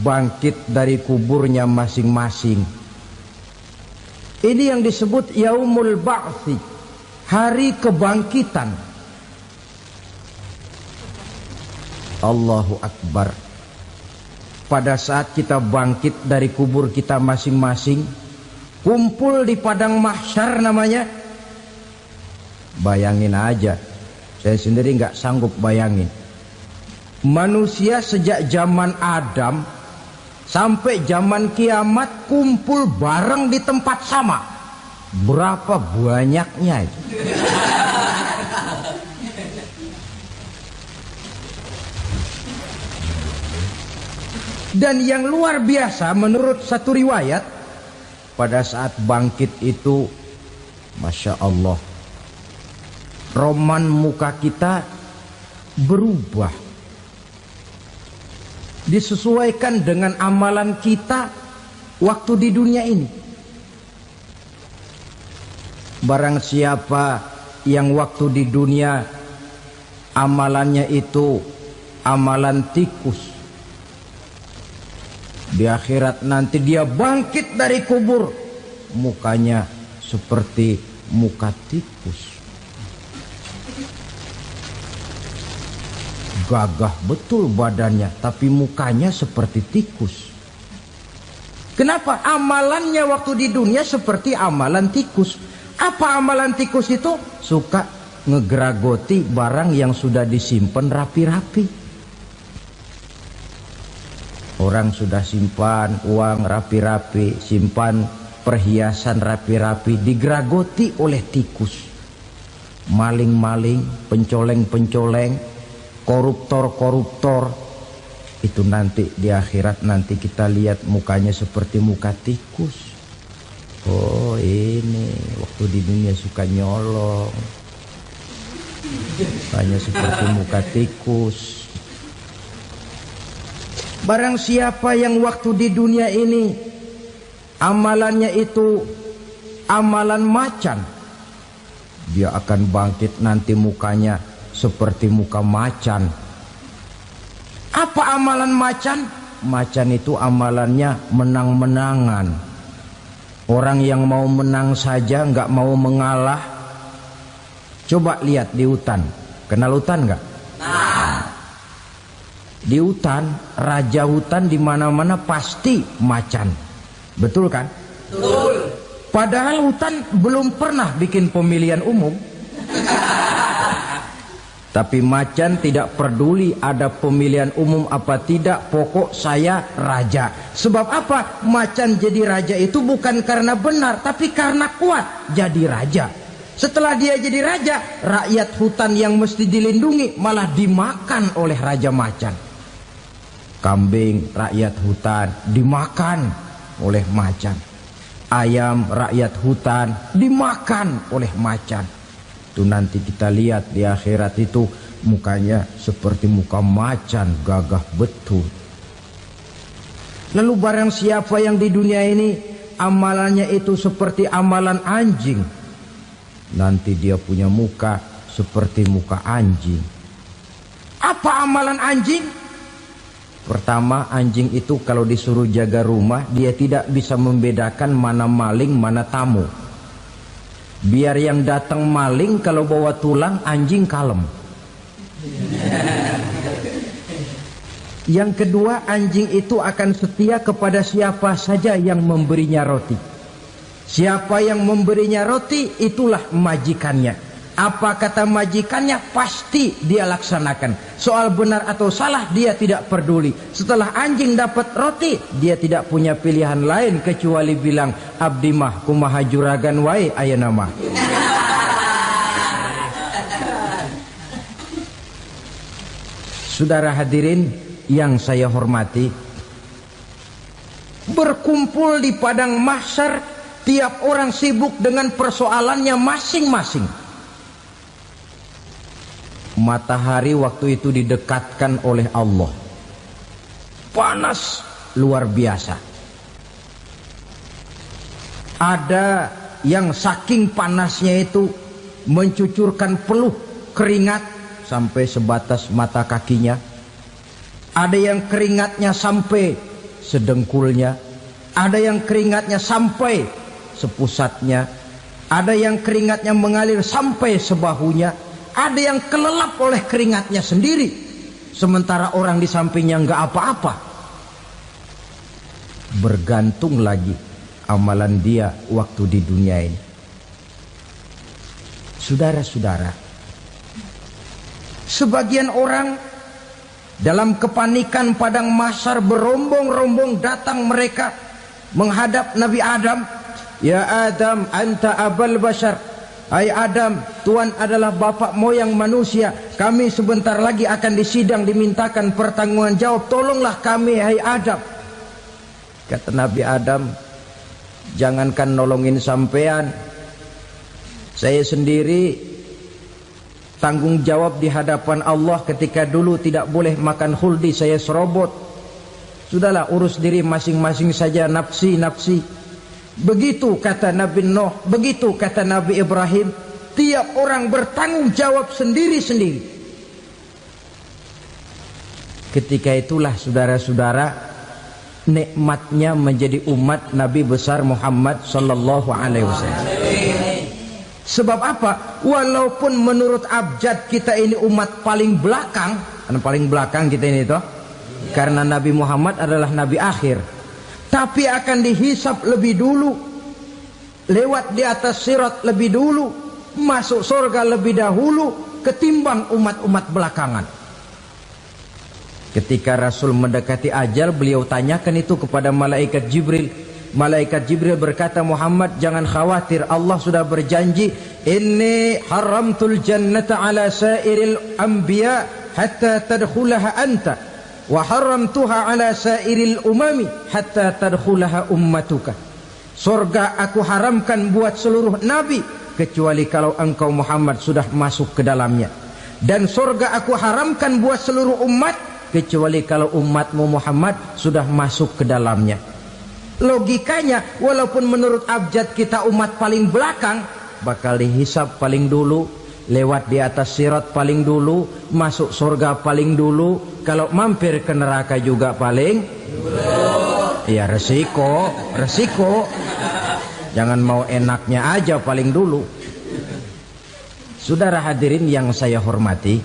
bangkit dari kuburnya masing-masing. Ini yang disebut Yaumul Ba'thi, hari kebangkitan. Allahu Akbar. Pada saat kita bangkit dari kubur kita masing-masing, kumpul di padang mahsyar namanya. Bayangin aja, saya sendiri nggak sanggup bayangin. Manusia sejak zaman Adam sampai zaman kiamat kumpul bareng di tempat sama. Berapa banyaknya itu? Dan yang luar biasa menurut satu riwayat, pada saat bangkit itu, Masya Allah, roman muka kita berubah, disesuaikan dengan amalan kita waktu di dunia ini. Barang siapa yang waktu di dunia amalannya itu amalan tikus, di akhirat nanti dia bangkit dari kubur, mukanya seperti muka tikus. Gagah betul badannya, tapi mukanya seperti tikus. Kenapa? Amalannya waktu di dunia seperti amalan tikus. Apa amalan tikus itu? Suka ngegeragoti barang yang sudah disimpan rapi-rapi. Orang sudah simpan uang rapi-rapi, simpan perhiasan rapi-rapi, digeragoti oleh tikus. Maling-maling, pencoleng-pencoleng, koruptor-koruptor, itu nanti di akhirat nanti kita lihat mukanya seperti muka tikus. Oh, ini waktu di dunia suka nyolong, mukanya seperti muka tikus. Barang siapa yang waktu di dunia ini amalannya itu amalan macan, dia akan bangkit nanti mukanya seperti muka macan. Apa amalan macan? Macan itu amalannya menang-menangan. Orang yang mau menang saja nggak mau mengalah. Coba lihat di hutan. Kenal hutan nggak? Di hutan, raja hutan di mana-mana pasti macan. Betul kan? Betul. Padahal hutan belum pernah bikin pemilihan umum. Tapi macan tidak peduli ada pemilihan umum apa tidak, pokok saya raja. Sebab apa? Macan jadi raja itu bukan karena benar, tapi karena kuat jadi raja. Setelah dia jadi raja, rakyat hutan yang mesti dilindungi malah dimakan oleh raja macan. Kambing rakyat hutan dimakan oleh macan. Ayam rakyat hutan dimakan oleh macan. Itu nanti kita lihat di akhirat itu mukanya seperti muka macan, gagah betul. Lalu barang siapa yang di dunia ini amalannya itu seperti amalan anjing, nanti dia punya muka seperti muka anjing. Apa amalan anjing? Pertama, anjing itu kalau disuruh jaga rumah, dia tidak bisa membedakan mana maling, mana tamu. Biar yang datang maling, kalau bawa tulang, anjing kalem. Yang kedua, anjing itu akan setia kepada siapa saja yang memberinya roti. Siapa yang memberinya roti, itulah majikannya. Apa kata majikannya pasti dia laksanakan. Soal benar atau salah dia tidak peduli. Setelah anjing dapat roti, dia tidak punya pilihan lain kecuali bilang, abdi mah kumaha juragan wae ayeuna mah. Saudara hadirin yang saya hormati, berkumpul di padang mahsyar, tiap orang sibuk dengan persoalannya masing-masing. Matahari waktu itu didekatkan oleh Allah. Panas luar biasa. Ada yang saking panasnya itu mencucurkan peluh keringat sampai sebatas mata kakinya. Ada yang keringatnya sampai sedengkulnya. Ada yang keringatnya sampai sepusatnya. Ada yang keringatnya mengalir sampai sebahunya. Ada yang kelelap oleh keringatnya sendiri, sementara orang di sampingnya nggak apa-apa. Bergantung lagi amalan dia waktu di dunia ini. Saudara-saudara, sebagian orang dalam kepanikan padang mahsyar berombong-rombong datang mereka menghadap Nabi Adam. Ya Adam, anta abal bashar. Hai Adam, Tuhan adalah bapak moyang manusia. Kami sebentar lagi akan disidang, dimintakan pertanggungan jawab. Tolonglah kami, hai Adam. Kata Nabi Adam, jangankan nolongin sampean, saya sendiri tanggung jawab di hadapan Allah ketika dulu tidak boleh makan khuldi, saya serobot. Sudahlah, urus diri masing-masing saja, nafsi. Begitu kata Nabi Nuh, begitu kata Nabi Ibrahim. Tiap orang bertanggung jawab sendiri-sendiri. Ketika itulah saudara-saudara, nikmatnya menjadi umat Nabi besar Muhammad sallallahu alaihi wasallam. Sebab apa? Walaupun menurut abjad kita ini umat paling belakang, paling belakang kita ini toh, karena Nabi Muhammad adalah Nabi akhir. Tapi akan dihisap lebih dulu, lewat di atas sirat lebih dulu, masuk surga lebih dahulu ketimbang umat-umat belakangan. Ketika Rasul mendekati ajal, beliau tanyakan itu kepada malaikat Jibril. Malaikat Jibril berkata, Muhammad jangan khawatir, Allah sudah berjanji, inni haramtul jannata ala sairil anbiya hatta tadkhulaha anta. Wa haramtuha ala sairil umami hatta tadkhulaha ummatuka. Surga aku haramkan buat seluruh nabi kecuali kalau engkau Muhammad sudah masuk ke dalamnya. Dan surga aku haramkan buat seluruh umat kecuali kalau umatmu Muhammad sudah masuk ke dalamnya. Logikanya, walaupun menurut abjad kita umat paling belakang, bakal dihisap paling dulu, lewat di atas sirat paling dulu, masuk surga paling dulu, kalau mampir ke neraka juga paling dulu. Ya resiko. Jangan mau enaknya aja paling dulu. Saudara hadirin yang saya hormati,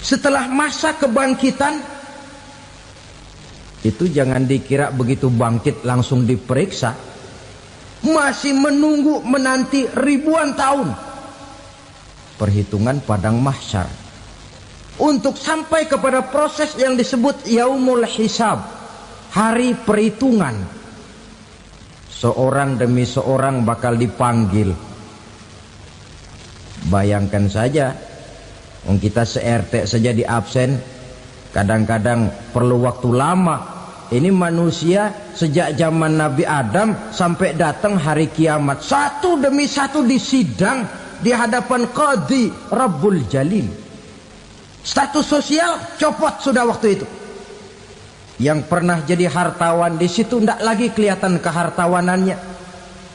setelah masa kebangkitan itu jangan dikira begitu bangkit langsung diperiksa. Masih menunggu menanti ribuan tahun perhitungan padang mahsyar untuk sampai kepada proses yang disebut yaumul hisab, hari perhitungan. Seorang demi seorang bakal dipanggil. Bayangkan saja, kita se-RT saja di absen, kadang-kadang perlu waktu lama. Ini manusia sejak zaman Nabi Adam sampai datang hari kiamat, satu demi satu disidang di hadapan Qadhi Rabbul Jalil. Status sosial copot sudah waktu itu. Yang pernah jadi hartawan di situ tidak lagi kelihatan kehartawanannya.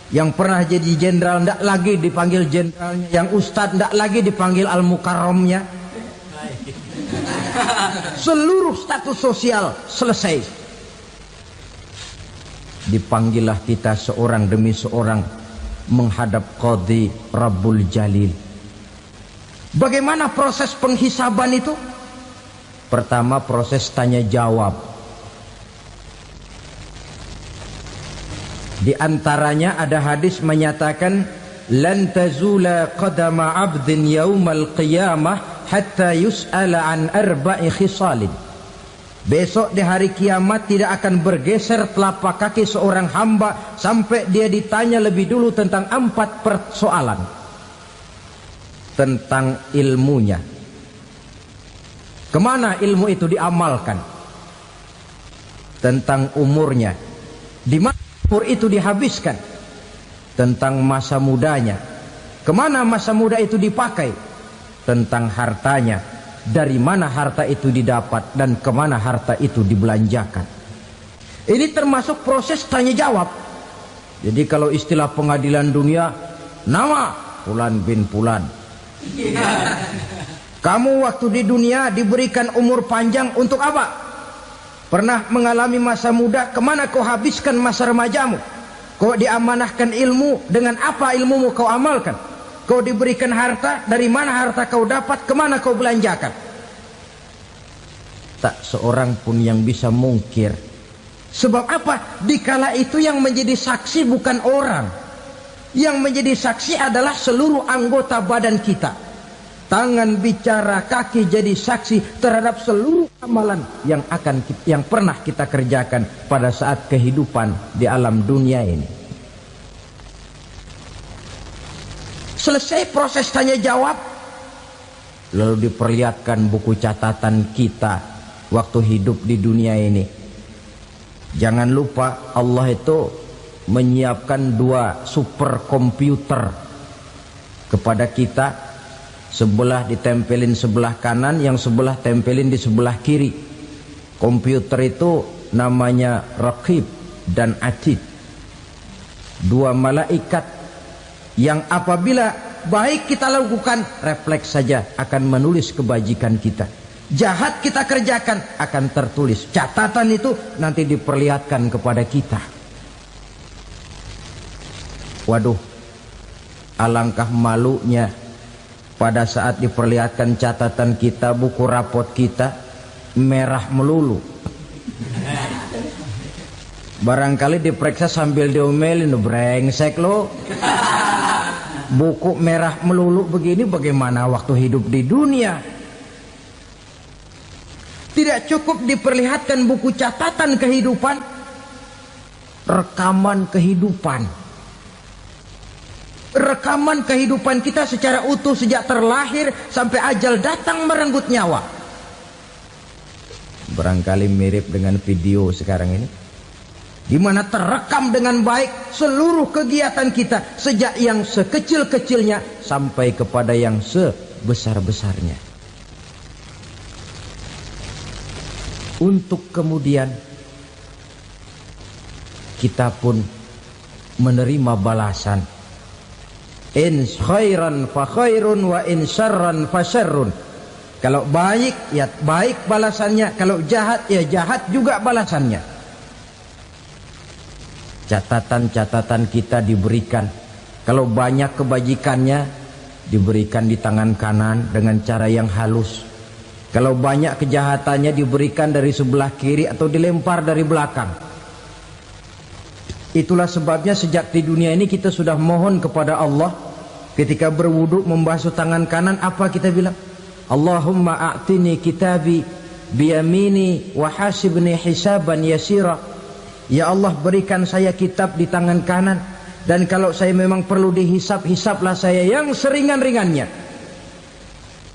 Yang pernah jadi jenderal tidak lagi dipanggil jenderalnya. Yang ustadz tidak lagi dipanggil al-mukarramnya. Seluruh status sosial selesai. Dipanggillah kita seorang demi seorang menghadap Qadhi Rabbul Jalil. Bagaimana proses penghisaban itu? Pertama, proses tanya jawab. Di antaranya ada hadis menyatakan, lan tazula qadama 'abdin yaumal qiyamah hatta yus'ala an arba'i khisalin. Besok di hari kiamat tidak akan bergeser telapak kaki seorang hamba sampai dia ditanya lebih dulu tentang 4 persoalan. Tentang ilmunya. Kemana ilmu itu diamalkan? Tentang umurnya. Di mana umur itu dihabiskan? Tentang masa mudanya. Kemana masa muda itu dipakai? tentang hartanya, dari mana harta itu didapat dan kemana harta itu dibelanjakan. Ini termasuk proses tanya jawab. Jadi kalau istilah pengadilan dunia, nama Fulan bin Fulan. Kamu waktu di dunia diberikan umur panjang untuk apa? Pernah mengalami masa muda, kemana kau habiskan masa remajamu? Kau diamanahkan ilmu, dengan apa ilmumu kau amalkan? Kau diberikan harta, dari mana harta kau dapat, kemana kau belanjakan? Tak seorang pun yang bisa mungkir. Sebab apa? Dikala itu yang menjadi saksi bukan orang. Yang menjadi saksi adalah seluruh anggota badan kita. Tangan bicara, kaki jadi saksi terhadap seluruh amalan yang pernah kita kerjakan pada saat kehidupan di alam dunia ini. Selesai proses tanya jawab, lalu diperlihatkan buku catatan kita waktu hidup di dunia ini. Jangan lupa Allah itu menyiapkan 2 superkomputer kepada kita. Sebelah ditempelin sebelah kanan, yang sebelah tempelin di sebelah kiri. Komputer itu namanya Raqib dan Atid. 2 malaikat yang apabila baik kita lakukan, refleks saja akan menulis kebajikan kita. Jahat kita kerjakan, akan tertulis. Catatan itu nanti diperlihatkan kepada kita. Waduh, alangkah malunya pada saat diperlihatkan catatan kita, buku rapot kita merah melulu. Barangkali diperiksa sambil diomelin, brengsek lo. Buku merah melulu begini, bagaimana waktu hidup di dunia? Tidak cukup diperlihatkan buku catatan kehidupan, rekaman kehidupan. Rekaman kehidupan kita secara utuh sejak terlahir sampai ajal datang merenggut nyawa. Barangkali mirip dengan video sekarang ini, di mana terekam dengan baik seluruh kegiatan kita, sejak yang sekecil-kecilnya sampai kepada yang sebesar-besarnya. Untuk kemudian kita pun menerima balasan. In khairan fa khairun wa in syarran fa syarrun. Kalau baik ya baik balasannya, kalau jahat ya jahat juga balasannya. Catatan-catatan kita diberikan. Kalau banyak kebajikannya diberikan di tangan kanan dengan cara yang halus. Kalau banyak kejahatannya diberikan dari sebelah kiri atau dilempar dari belakang. Itulah sebabnya sejak di dunia ini kita sudah mohon kepada Allah. Ketika berwudu membasuh tangan kanan, apa kita bilang? Allahumma a'tini kitabi biyamini wa hasibni hisaban yasira. Ya Allah, berikan saya kitab di tangan kanan, dan kalau saya memang perlu dihisap, hisaplah saya yang seringan-ringannya.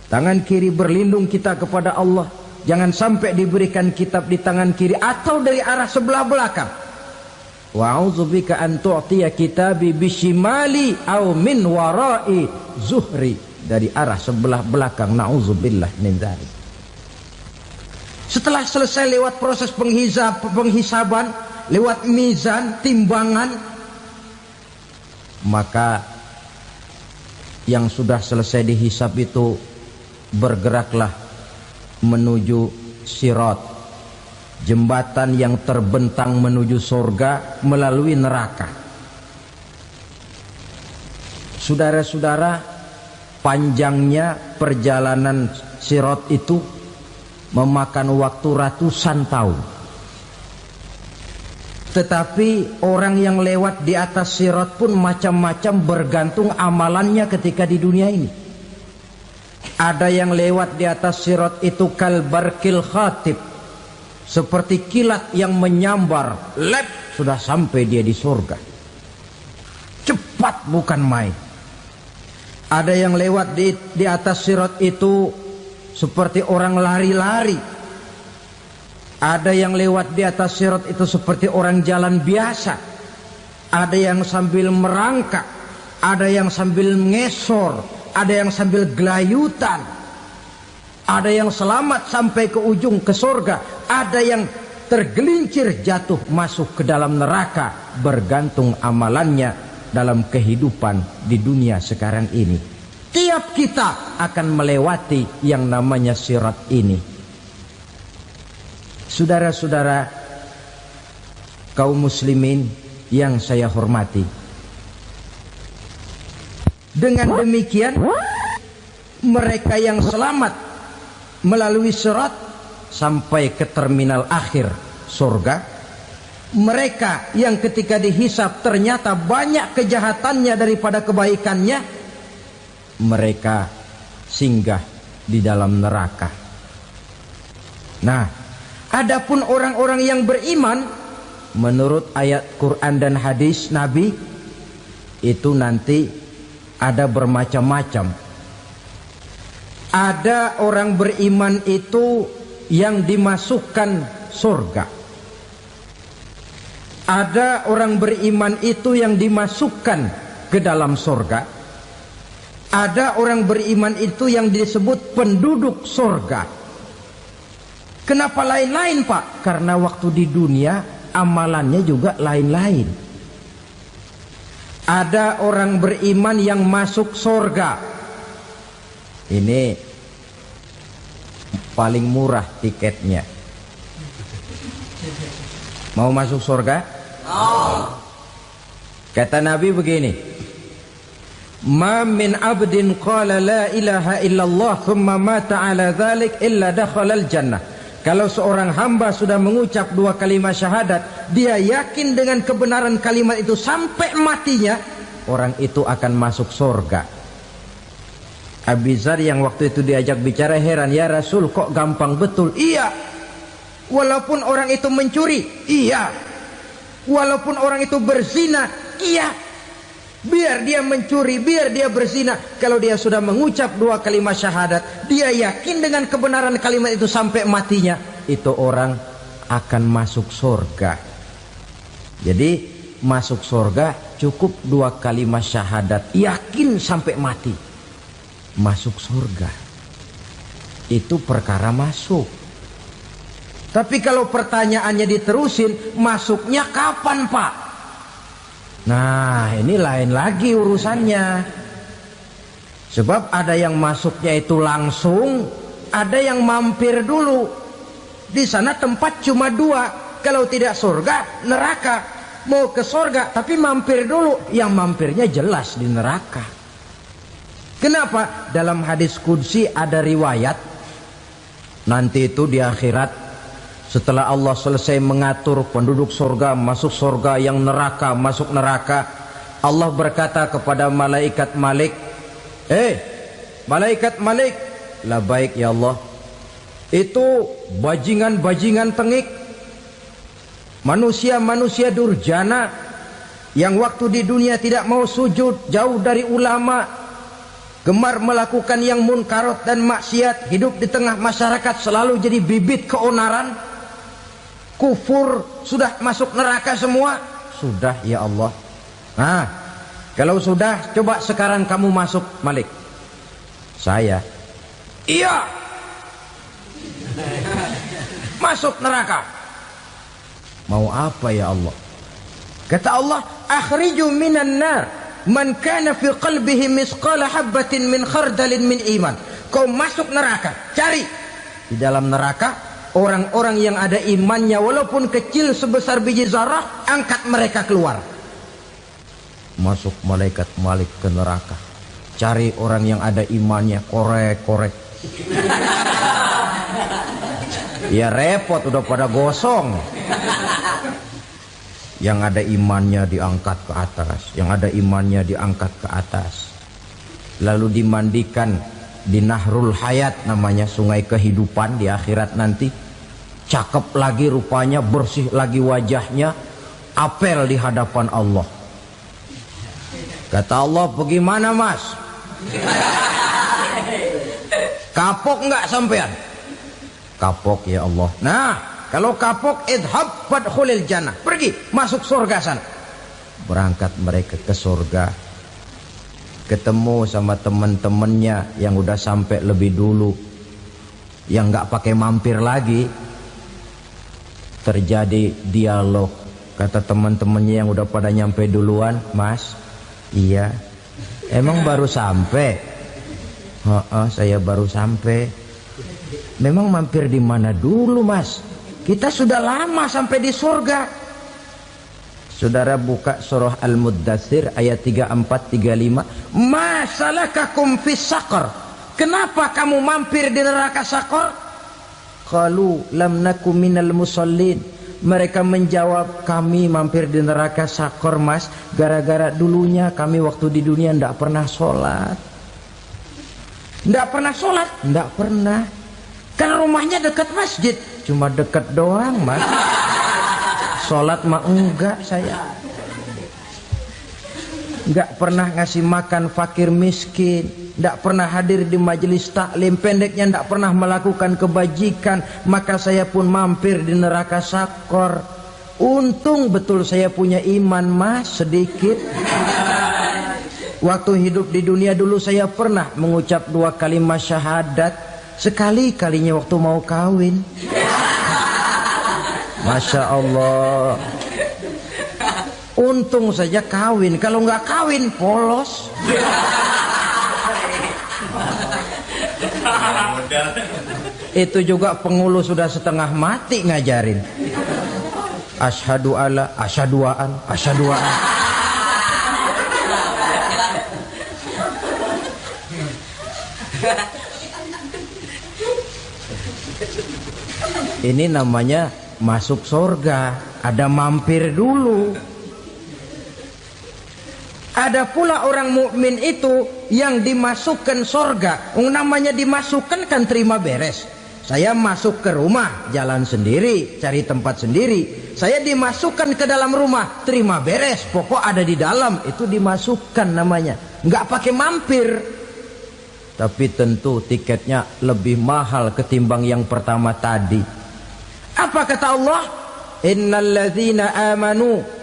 Tangan kiri berlindung kita kepada Allah, jangan sampai diberikan kitab di tangan kiri atau dari arah sebelah belakang. Wa a'udzubika an tu'tiya kitabi bishimali aw min wara'i zuhri, dari arah sebelah belakang. Na'udzubillah min dzalik. Setelah selesai lewat proses penghisaban, lewat mizan, timbangan, maka yang sudah selesai dihisab itu bergeraklah menuju sirat, jembatan yang terbentang menuju surga melalui neraka. Saudara-saudara, panjangnya perjalanan sirat itu memakan waktu ratusan tahun. Tetapi orang yang lewat di atas sirat pun macam-macam, bergantung amalannya ketika di dunia ini. Ada yang lewat di atas sirat itu kal barkil khatib, seperti kilat yang menyambar, lep, sudah sampai dia di surga. Cepat bukan main. Ada yang lewat di atas sirat itu seperti orang lari-lari. Ada yang lewat di atas sirat itu seperti orang jalan biasa. Ada yang sambil merangkak, ada yang sambil ngesor, ada yang sambil gelayutan, ada yang selamat sampai ke ujung ke surga, ada yang tergelincir jatuh masuk ke dalam neraka, bergantung amalannya dalam kehidupan di dunia sekarang ini. Tiap kita akan melewati yang namanya sirat ini. Saudara-saudara kaum muslimin yang saya hormati, dengan demikian mereka yang selamat melalui sirat sampai ke terminal akhir surga, mereka yang ketika dihisab ternyata banyak kejahatannya daripada kebaikannya, mereka singgah di dalam neraka. Nah, adapun orang-orang yang beriman menurut ayat Quran dan hadis Nabi itu nanti ada bermacam-macam. Ada orang beriman itu yang dimasukkan surga. Ada orang beriman itu yang dimasukkan ke dalam surga. Ada orang beriman itu yang disebut penduduk surga. Kenapa lain-lain, Pak? Karena waktu di dunia amalannya juga lain-lain. Ada orang beriman yang masuk surga. Ini paling murah tiketnya. Mau masuk surga? Kata Nabi begini, ma min abdin qala la ilaha illallah thumma mata ala dhalik illa dakhalal jannah. Kalau seorang hamba sudah mengucap dua kalimat syahadat, dia yakin dengan kebenaran kalimat itu sampai matinya, orang itu akan masuk surga. Abi Dzar yang waktu itu diajak bicara heran, ya Rasul kok gampang betul? Iya. Walaupun orang itu mencuri, iya. Walaupun orang itu berzina, iya. Biar dia mencuri, biar dia berzina, kalau dia sudah mengucap dua kalimat syahadat, dia yakin dengan kebenaran kalimat itu sampai matinya, itu orang akan masuk surga. Jadi masuk surga cukup dua kalimat syahadat, yakin sampai mati, masuk surga. Itu perkara masuk. Tapi kalau pertanyaannya diterusin, masuknya kapan, Pak? Nah, ini lain lagi urusannya. Sebab ada yang masuknya itu langsung, ada yang mampir dulu. Di sana tempat cuma dua, kalau tidak surga, neraka. Mau ke surga tapi mampir dulu, yang mampirnya jelas di neraka. Kenapa? Dalam hadis qudsi ada riwayat, nanti itu di akhirat, setelah Allah selesai mengatur penduduk surga masuk surga, yang neraka masuk neraka, Allah berkata kepada malaikat Malik, malaikat Malik, labaik ya Allah, itu bajingan-bajingan tengik, manusia-manusia durjana yang waktu di dunia tidak mau sujud, jauh dari ulama, gemar melakukan yang munkarat dan maksiat, hidup di tengah masyarakat selalu jadi bibit keonaran, kufur, sudah masuk neraka semua. Sudah ya Allah. Nah, kalau sudah, coba sekarang kamu masuk, Malik. Saya, iya, masuk neraka. Mau apa ya Allah? Kata Allah, akhriju minan nar man kana fi qalbihi misqala habatin min khardalin min iman. Kau masuk neraka, cari di dalam neraka orang-orang yang ada imannya walaupun kecil sebesar biji zarah, angkat mereka keluar. Masuk malaikat Malik ke neraka, cari orang yang ada imannya, korek-korek. Ya repot, udah pada gosong. Yang ada imannya diangkat ke atas, yang ada imannya diangkat ke atas, lalu dimandikan di Nahrul Hayat, namanya sungai kehidupan di akhirat nanti. Cakep lagi rupanya, bersih lagi wajahnya, apel di hadapan Allah. Kata Allah, bagaimana mas? Kapok nggak sampean? Kapok ya Allah. Nah, kalau kapok, idhab fadkhulil jannah, pergi masuk surga sana. Berangkat mereka ke surga. ketemu sama teman-temannya yang udah sampai lebih dulu, yang nggak pakai mampir lagi. Terjadi dialog. Kata teman-temannya yang udah pada nyampe duluan, "Mas, iya, emang baru sampai?" Saya baru sampai." "Memang mampir di mana dulu, Mas? Kita sudah lama sampai di surga." Saudara buka surah Al-Muddatsir ayat 34-35. "Ma salakakum fis saqar?" Kenapa kamu mampir di neraka Saqar? Qalu lam naku minal musallin. Mereka menjawab, kami mampir di neraka Saqar, Mas, gara-gara dulunya kami waktu di dunia tidak pernah sholat. Tidak pernah sholat? Tidak pernah. Kan rumahnya dekat masjid. Cuma dekat doang, Mas. Sholat mah enggak saya. Enggak pernah ngasih makan fakir miskin, enggak pernah hadir di majelis taklim, pendeknya enggak pernah melakukan kebajikan, maka saya pun mampir di neraka Saqar. Untung betul saya punya iman, Mas, sedikit. Waktu hidup di dunia dulu saya pernah mengucap 2 kalimat syahadat, sekali-kalinya waktu mau kawin. Masya Allah. Untung saja kawin, kalau nggak kawin polos. Itu juga pengulu sudah setengah mati ngajarin. Asyhadu alla, asyaduaan, asyaduaan. Ini namanya masuk surga, ada mampir dulu. Ada pula orang mukmin itu yang dimasukkan surga. Namanya dimasukkan kan terima beres. Saya masuk ke rumah, jalan sendiri, cari tempat sendiri. Saya dimasukkan ke dalam rumah, terima beres, pokok ada di dalam, itu dimasukkan namanya. Nggak pakai mampir. Tapi tentu tiketnya lebih mahal ketimbang yang pertama tadi. Apa kata Allah? Innal ladzina amanu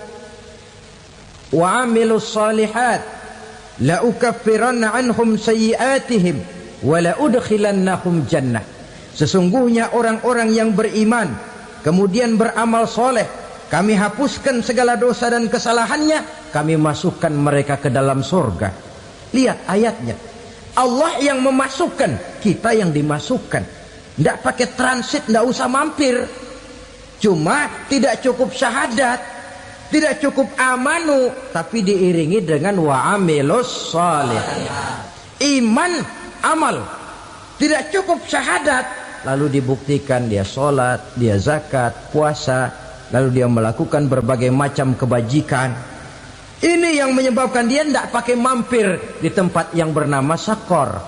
wa amilus salihat la ukaffiranna anhum sayyi'atihim wa la udkhilannahum jannah. Sesungguhnya orang-orang yang beriman kemudian beramal soleh, kami hapuskan segala dosa dan kesalahannya, kami masukkan mereka ke dalam surga. Lihat ayatnya. Allah yang memasukkan, kita yang dimasukkan. Tidak pakai transit, tidak usah mampir. Cuma tidak cukup syahadat, tidak cukup amanu, tapi diiringi dengan wa'amilus salih. Iman, amal. Tidak cukup syahadat, lalu dibuktikan dia sholat, dia zakat, puasa, lalu dia melakukan berbagai macam kebajikan. Ini yang menyebabkan dia tidak pakai mampir di tempat yang bernama Saqar.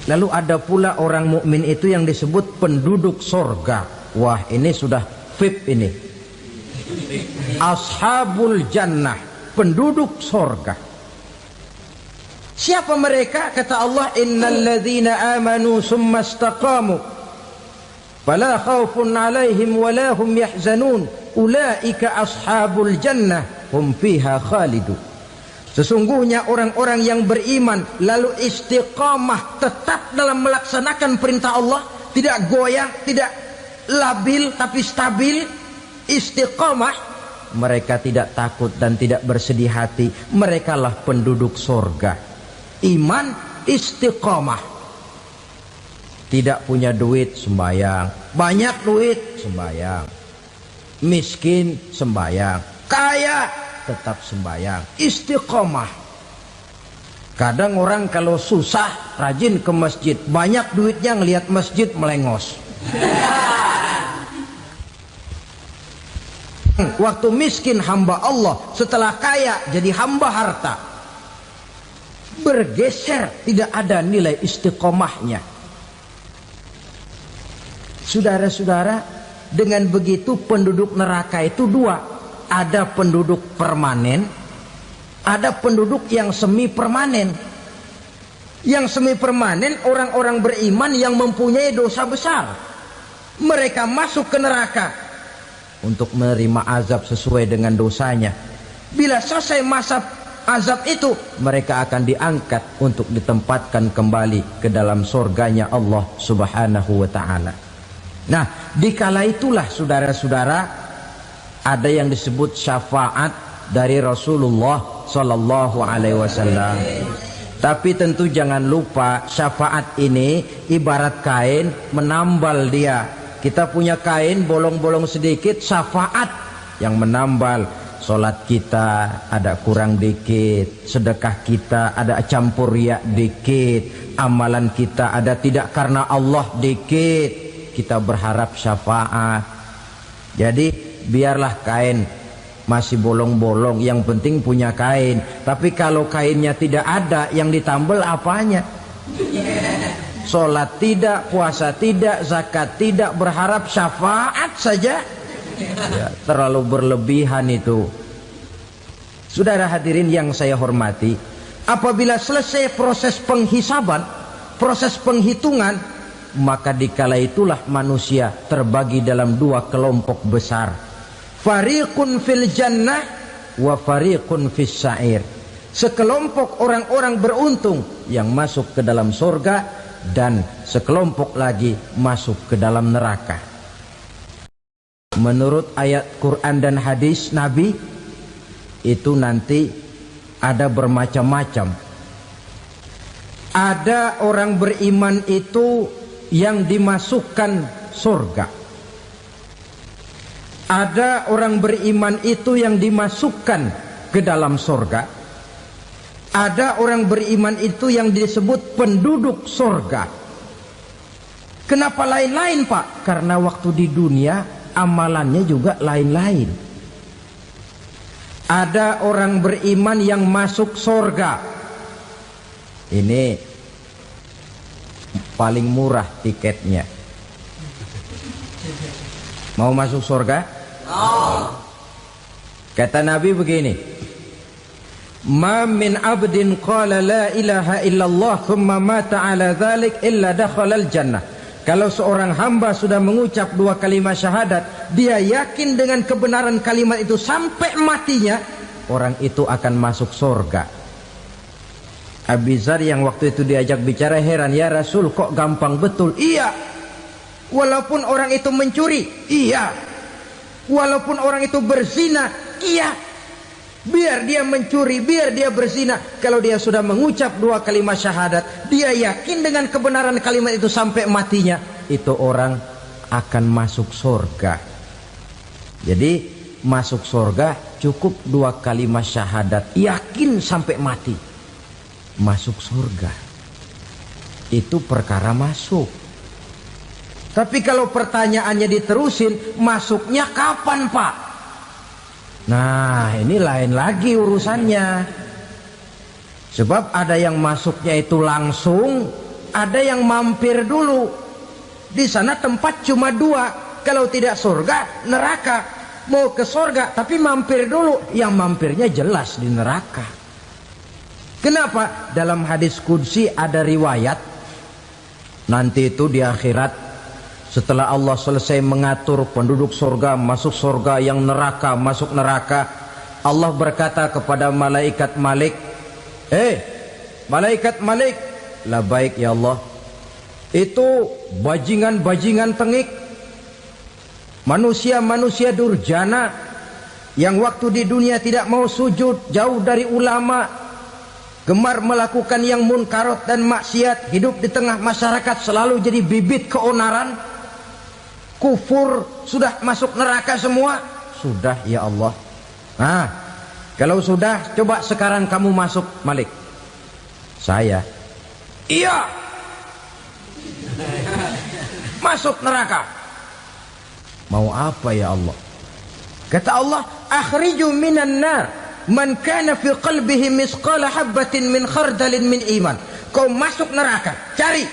Lalu ada pula orang mukmin itu yang disebut penduduk surga. Wah, ini sudah VIP ini. Ashabul jannah, penduduk surga. Siapa mereka? Kata Allah, innal ladzina amanu summa istaqamu fala khaufun 'alaihim wala hum yahzanun ulaika ashabul jannah hum fiha khalidun. Sesungguhnya orang-orang yang beriman lalu istiqamah, tetap dalam melaksanakan perintah Allah, tidak goyang, tidak labil tapi stabil, istiqamah, mereka tidak takut dan tidak bersedih hati. Merekalah penduduk surga. Iman, istiqamah. Tidak punya duit, sembayang. Banyak duit, sembayang. Miskin, sembayang. Kaya, tetap sembahyang, istiqomah. Kadang orang kalau susah rajin ke masjid, banyak duitnya ngelihat masjid melengos. Waktu miskin hamba Allah, setelah kaya jadi hamba harta. Bergeser, tidak ada nilai istiqomahnya. Saudara-saudara, dengan begitu penduduk neraka itu dua. Ada penduduk permanen, ada penduduk yang semi permanen. Yang semi permanen orang-orang beriman yang mempunyai dosa besar. Mereka masuk ke neraka untuk menerima azab sesuai dengan dosanya. Bila selesai masa azab itu, mereka akan diangkat untuk ditempatkan kembali ke dalam surganya Allah Subhanahu wa ta'ala. Nah, dikala itulah saudara-saudara, ada yang disebut syafaat dari Rasulullah Sallallahu Alaihi Wasallam. Tapi tentu jangan lupa, syafaat ini ibarat kain menambal dia. Kita punya kain bolong-bolong sedikit, syafaat yang menambal. Solat kita ada kurang dikit, sedekah kita ada campur riak dikit, amalan kita ada tidak karena Allah dikit, kita berharap syafaat. Jadi biarlah kain masih bolong-bolong, yang penting punya kain. Tapi kalau kainnya tidak ada, yang ditambal apanya? Solat tidak, puasa tidak, zakat tidak, berharap syafaat saja. Ya, terlalu berlebihan itu. Saudara hadirin yang saya hormati, apabila selesai proses penghisaban, proses penghitungan, maka dikala itulah manusia terbagi dalam dua kelompok besar. Fariqun fil jannah wa fariqun fis sa'ir. Sekelompok orang-orang beruntung yang masuk ke dalam surga, dan sekelompok lagi masuk ke dalam neraka. Menurut ayat Quran dan hadis Nabi, itu nanti ada bermacam-macam. Ada orang beriman itu yang dimasukkan surga. Ada orang beriman itu yang dimasukkan ke dalam surga. Ada orang beriman itu yang disebut penduduk surga. Kenapa lain-lain, Pak? Karena waktu di dunia amalannya juga lain-lain. Ada orang beriman yang masuk surga. Ini paling murah tiketnya. Mau masuk surga? Kata Nabi begini, ma min abdin qala la ilaha illallah thumma mata ala dhalik illa dakhalal jannah. Kalau seorang hamba sudah mengucap dua kalimat syahadat, dia yakin dengan kebenaran kalimat itu sampai matinya, orang itu akan masuk surga. Abi Dzar yang waktu itu diajak bicara heran, ya Rasul, kok gampang betul? Iya. Walaupun orang itu mencuri, iya. Walaupun orang itu berzina, iya. Biar dia mencuri, biar dia berzina, kalau dia sudah mengucap dua kalimat syahadat, dia yakin dengan kebenaran kalimat itu sampai matinya, itu orang akan masuk surga. Jadi masuk surga cukup dua kalimat syahadat, yakin sampai mati, masuk surga. Itu perkara masuk. Tapi kalau pertanyaannya diterusin, masuknya kapan, Pak? Nah, ini lain lagi urusannya. Sebab ada yang masuknya itu langsung, ada yang mampir dulu. Di sana tempat cuma dua, kalau tidak surga, neraka. Mau ke surga tapi mampir dulu, yang mampirnya jelas di neraka. Kenapa? Dalam hadis qudsi ada riwayat, nanti itu di akhirat, setelah Allah selesai mengatur penduduk surga masuk surga, yang neraka masuk neraka, Allah berkata kepada malaikat Malik, malaikat Malik, labaik ya Allah, itu bajingan-bajingan tengik, manusia-manusia durjana yang waktu di dunia tidak mau sujud, jauh dari ulama, gemar melakukan yang munkarat dan maksiat, hidup di tengah masyarakat selalu jadi bibit keonaran, kufur, sudah masuk neraka semua. Sudah ya Allah. Nah, kalau sudah, coba sekarang kamu masuk, Malik. Saya, iya, masuk neraka. Mau apa ya Allah? Kata Allah, akhriju minan nar man kana fi qalbihi misqala habatin min khardalin min iman. Kau masuk neraka, cari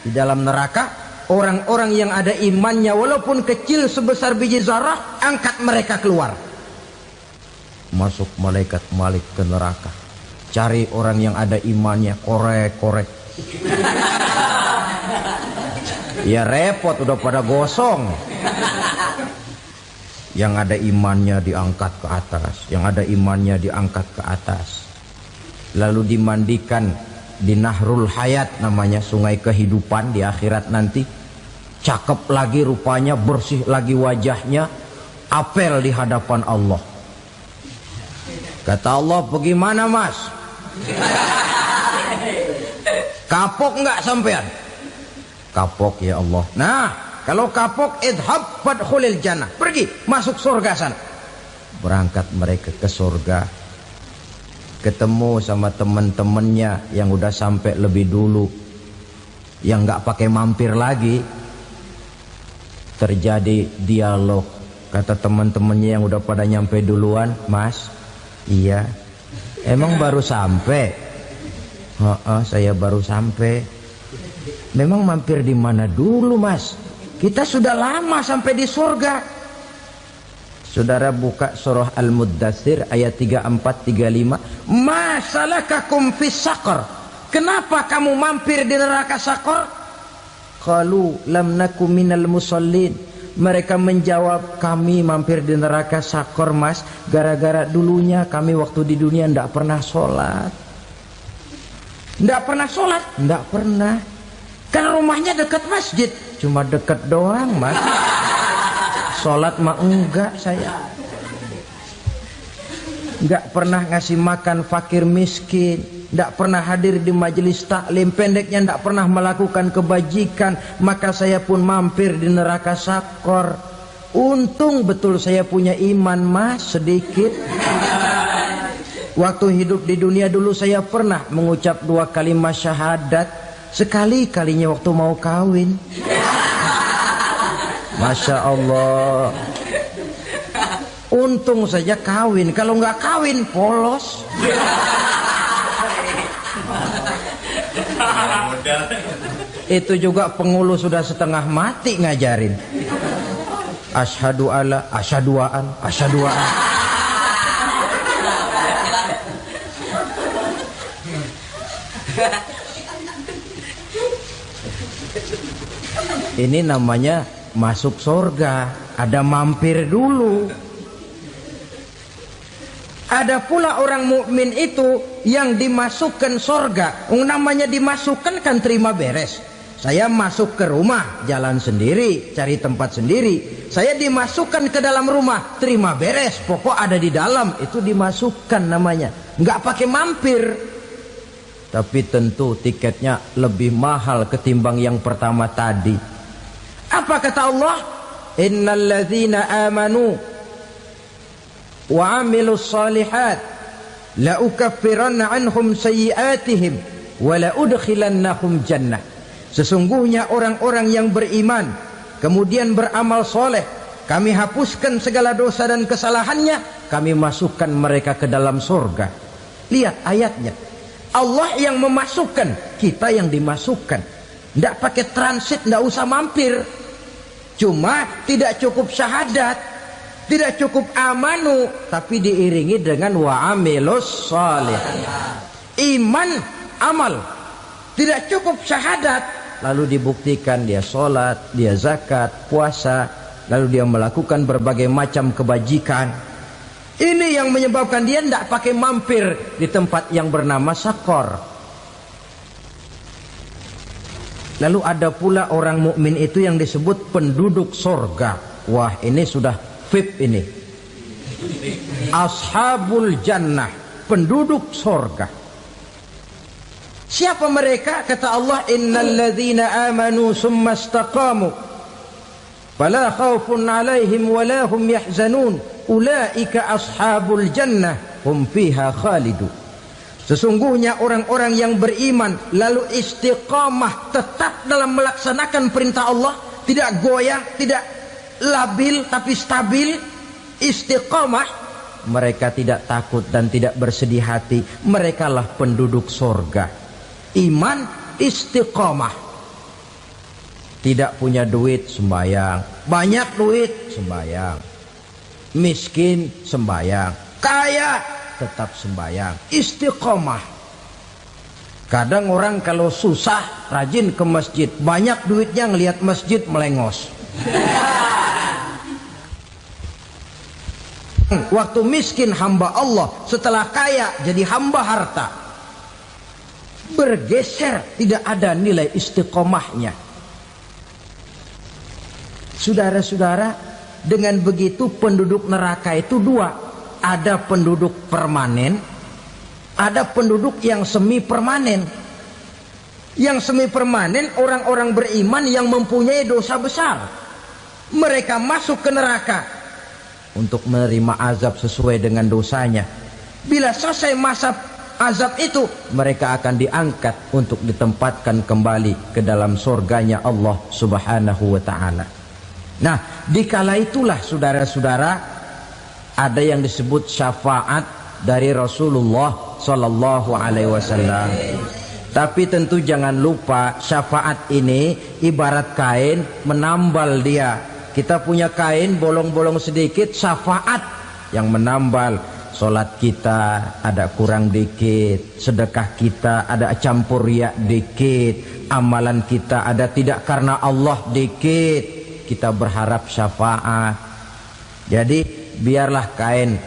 di dalam neraka orang-orang yang ada imannya walaupun kecil sebesar biji zarah, angkat mereka keluar. Masuk malaikat Malik ke neraka, cari orang yang ada imannya, korek-korek. Ya repot, udah pada gosong. Yang ada imannya diangkat ke atas, yang ada imannya diangkat ke atas. lalu dimandikan di Nahrul Hayat, namanya sungai kehidupan di akhirat nanti. Cakep lagi rupanya, bersih lagi wajahnya, apel di hadapan Allah. Kata Allah, bagaimana mas? Kapok enggak sampean? Kapok ya Allah. Nah, kalau kapok, idhab fadkhulil jannah, pergi masuk surga sana. Berangkat mereka ke surga, ketemu sama teman-temannya yang udah sampai lebih dulu, yang nggak pakai mampir lagi. Terjadi dialog. Kata teman-temannya yang udah pada nyampe duluan, mas, iya, emang baru sampai? Saya baru sampai. Memang mampir di mana dulu mas? Kita sudah lama sampai di surga. Saudara buka surah Al-Muddatsir ayat 34-35. Ma salakakum fis saqar? Kenapa kamu mampir di neraka Saqar? Qalu lam naku minal musallin. Mereka menjawab, kami mampir di neraka Saqar mas, gara-gara dulunya kami waktu di dunia ndak pernah sholat. Ndak pernah sholat? Ndak pernah. Kan rumahnya dekat masjid, cuma dekat doang mas. Sholat mah enggak saya. Enggak pernah ngasih makan fakir miskin, enggak pernah hadir di majelis taklim, pendeknya enggak pernah melakukan kebajikan. Maka saya pun mampir di neraka Saqar. Untung betul saya punya iman mas, sedikit. Waktu hidup di dunia dulu saya pernah mengucap 2 kalimat syahadat, sekali-kalinya waktu mau kawin. Masya Allah. Untung saja kawin, kalau nggak kawin polos. Itu juga pengulu sudah setengah mati ngajarin. Asyhadu alla, asyaduaan, asyaduaan. Ini namanya masuk surga, ada mampir dulu. Ada pula orang mukmin itu yang dimasukkan surga. Namanya dimasukkan kan terima beres. Saya masuk ke rumah, jalan sendiri, cari tempat sendiri. Saya dimasukkan ke dalam rumah, terima beres, pokok ada di dalam, itu dimasukkan namanya. Nggak pakai mampir. Tapi tentu tiketnya lebih mahal ketimbang yang pertama tadi. Apa kata Allah? Innal ladzina amanu wa amilus salihat la ukaffiranna anhum sayyi'atihim wa la udkhilannahum jannah. Sesungguhnya orang-orang yang beriman kemudian beramal soleh, kami hapuskan segala dosa dan kesalahannya, kami masukkan mereka ke dalam surga. Lihat ayatnya, Allah yang memasukkan, kita yang dimasukkan. Tidak pakai transit, tidak usah mampir. Cuma tidak cukup syahadat, tidak cukup amanu, tapi diiringi dengan wa'amilus salih. Iman, amal. Tidak cukup syahadat, lalu dibuktikan dia sholat, dia zakat, puasa, lalu dia melakukan berbagai macam kebajikan. Ini yang menyebabkan dia tidak pakai mampir di tempat yang bernama Saqar. Lalu ada pula orang mukmin itu yang disebut penduduk surga. Wah, ini sudah VIP ini. Ashabul jannah, penduduk surga. Siapa mereka? Kata Allah, innal ladzina amanu summa istaqamu fala khaufun 'alaihim wala hum yahzanun ulaika ashabul jannah hum fiha khalidun. Sesungguhnya orang-orang yang beriman lalu istiqamah, tetap dalam melaksanakan perintah Allah, tidak goyah, tidak labil tapi stabil, istiqamah, mereka tidak takut dan tidak bersedih hati. Merekalah penduduk surga. Iman, istiqamah. Tidak punya duit, sembayang. Banyak duit, sembayang. Miskin, sembayang. Kaya, tetap sembayang. Istiqamah. Kadang orang kalau susah rajin ke masjid, banyak duitnya ngelihat masjid melengos. Waktu miskin hamba Allah, setelah kaya jadi hamba harta. bergeser, tidak ada nilai istiqomahnya. Saudara-saudara, dengan begitu penduduk neraka itu dua, ada penduduk permanen, ada penduduk yang semi permanen. Yang semi permanen orang-orang beriman yang mempunyai dosa besar, mereka masuk ke neraka untuk menerima azab sesuai dengan dosanya. Bila selesai masa azab itu, mereka akan diangkat untuk ditempatkan kembali ke dalam surganya Allah Subhanahu wa ta'ala. Nah, dikala itulah saudara-saudara, ada yang disebut syafaat dari Rasulullah Sallallahu Alaihi Wasallam. Tapi tentu jangan lupa, syafaat ini ibarat kain menambal dia. Kita punya kain bolong-bolong sedikit, syafaat yang menambal. Solat kita ada kurang dikit, sedekah kita ada campur riak dikit, amalan kita ada tidak karena Allah dikit, kita berharap syafaat. Jadi biarlah kain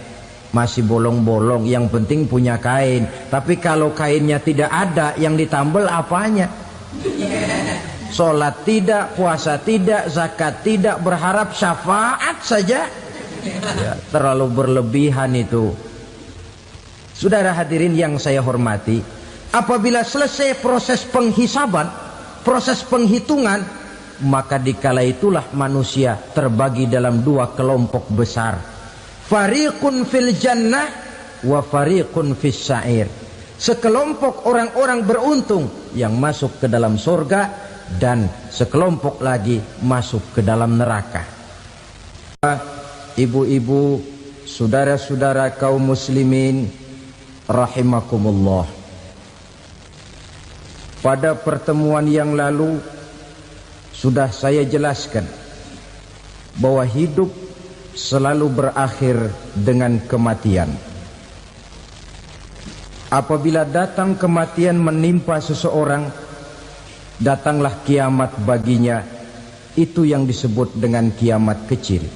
masih bolong-bolong, yang penting punya kain. Tapi kalau kainnya tidak ada, yang ditambal apanya? Solat tidak, puasa tidak, zakat tidak, berharap syafaat saja. Ya, terlalu berlebihan itu. Saudara hadirin yang saya hormati, apabila selesai proses penghisaban, proses penghitungan, maka dikala itulah manusia terbagi dalam dua kelompok besar. Fariqun fil jannah wa fariqun fis sa'ir. Sekelompok orang-orang beruntung yang masuk ke dalam surga, dan sekelompok lagi masuk ke dalam neraka. Ibu-ibu, saudara-saudara kaum muslimin rahimakumullah, pada pertemuan yang lalu sudah saya jelaskan bahwa hidup selalu berakhir dengan kematian. Apabila datang kematian menimpa seseorang, datanglah kiamat baginya. Itu yang disebut dengan kiamat kecil.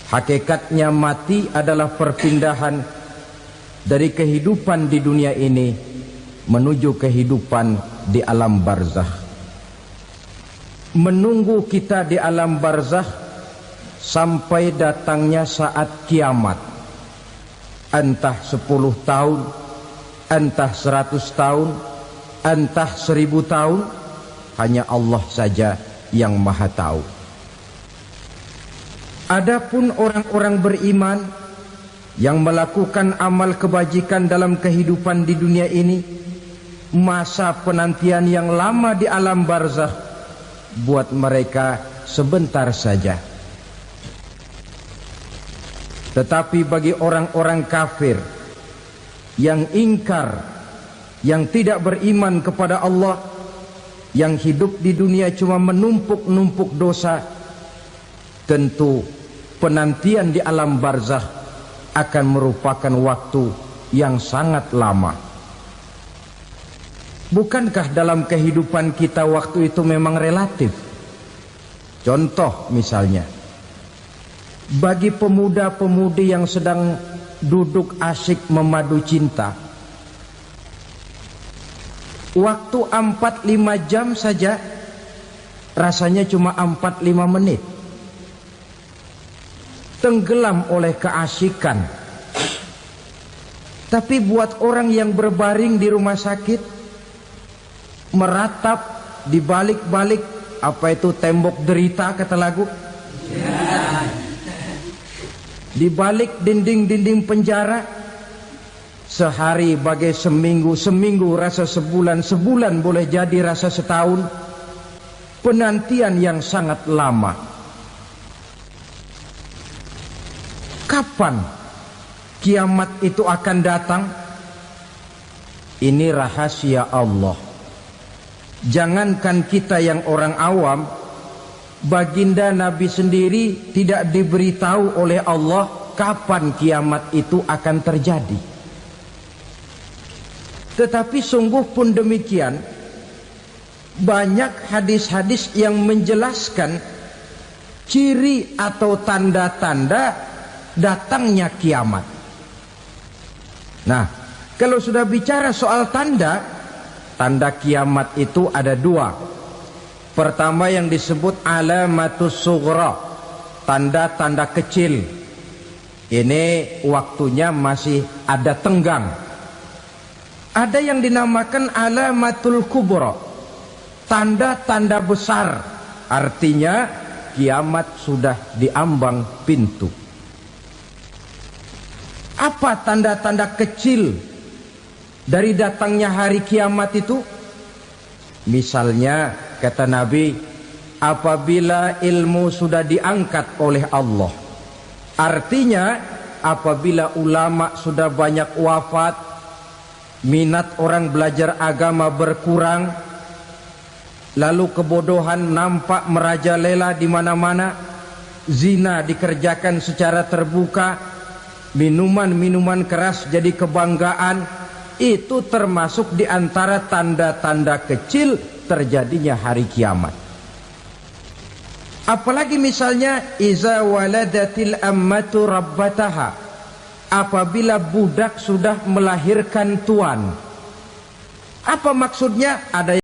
Hakikatnya mati adalah perpindahan dari kehidupan di dunia ini menuju kehidupan di alam barzakh. Menunggu kita di alam barzakh sampai datangnya saat kiamat, entah 10 tahun, entah 100 tahun, entah 1000 tahun, hanya Allah saja yang maha tahu. Adapun orang-orang beriman yang melakukan amal kebajikan dalam kehidupan di dunia ini, masa penantian yang lama di alam barzakh buat mereka sebentar saja. Tetapi bagi orang-orang kafir yang ingkar, yang tidak beriman kepada Allah, yang hidup di dunia cuma menumpuk-numpuk dosa, tentu penantian di alam barzakh akan merupakan waktu yang sangat lama. Bukankah dalam kehidupan kita waktu itu memang relatif? Contoh misalnya, bagi pemuda-pemudi yang sedang duduk asyik memadu cinta, waktu 4-5 jam saja rasanya cuma 4-5 menit. Tenggelam oleh keasikan. Tapi buat orang yang berbaring di rumah sakit, meratap di balik-balik apa itu tembok derita kata lagu, di balik dinding-dinding penjara, sehari bagai seminggu, seminggu rasa sebulan, sebulan boleh jadi rasa setahun. Penantian yang sangat lama. Kapan kiamat itu akan datang? Ini rahasia Allah. Jangankan kita yang orang awam, baginda Nabi sendiri tidak diberitahu oleh Allah kapan kiamat itu akan terjadi. Tetapi sungguh pun demikian, banyak hadis-hadis yang menjelaskan ciri atau tanda-tanda datangnya kiamat. Nah, Kalau sudah bicara soal tanda, tanda kiamat itu ada dua. Pertama yang disebut alamatus sughra, tanda-tanda kecil. Ini waktunya masih ada tenggang. Ada yang dinamakan alamatul kubra, tanda-tanda besar, artinya kiamat sudah diambang pintu. Apa tanda-tanda kecil dari datangnya hari kiamat itu? Misalnya kata Nabi, apabila ilmu sudah diangkat oleh Allah, artinya apabila ulama sudah banyak wafat, minat orang belajar agama berkurang, lalu kebodohan nampak merajalela di mana-mana, zina dikerjakan secara terbuka, minuman-minuman keras jadi kebanggaan, itu termasuk di antara tanda-tanda kecil terjadinya hari kiamat. Apalagi misalnya iza waladatil ammatu rabbataha, apabila budak sudah melahirkan tuan. Apa maksudnya? Ada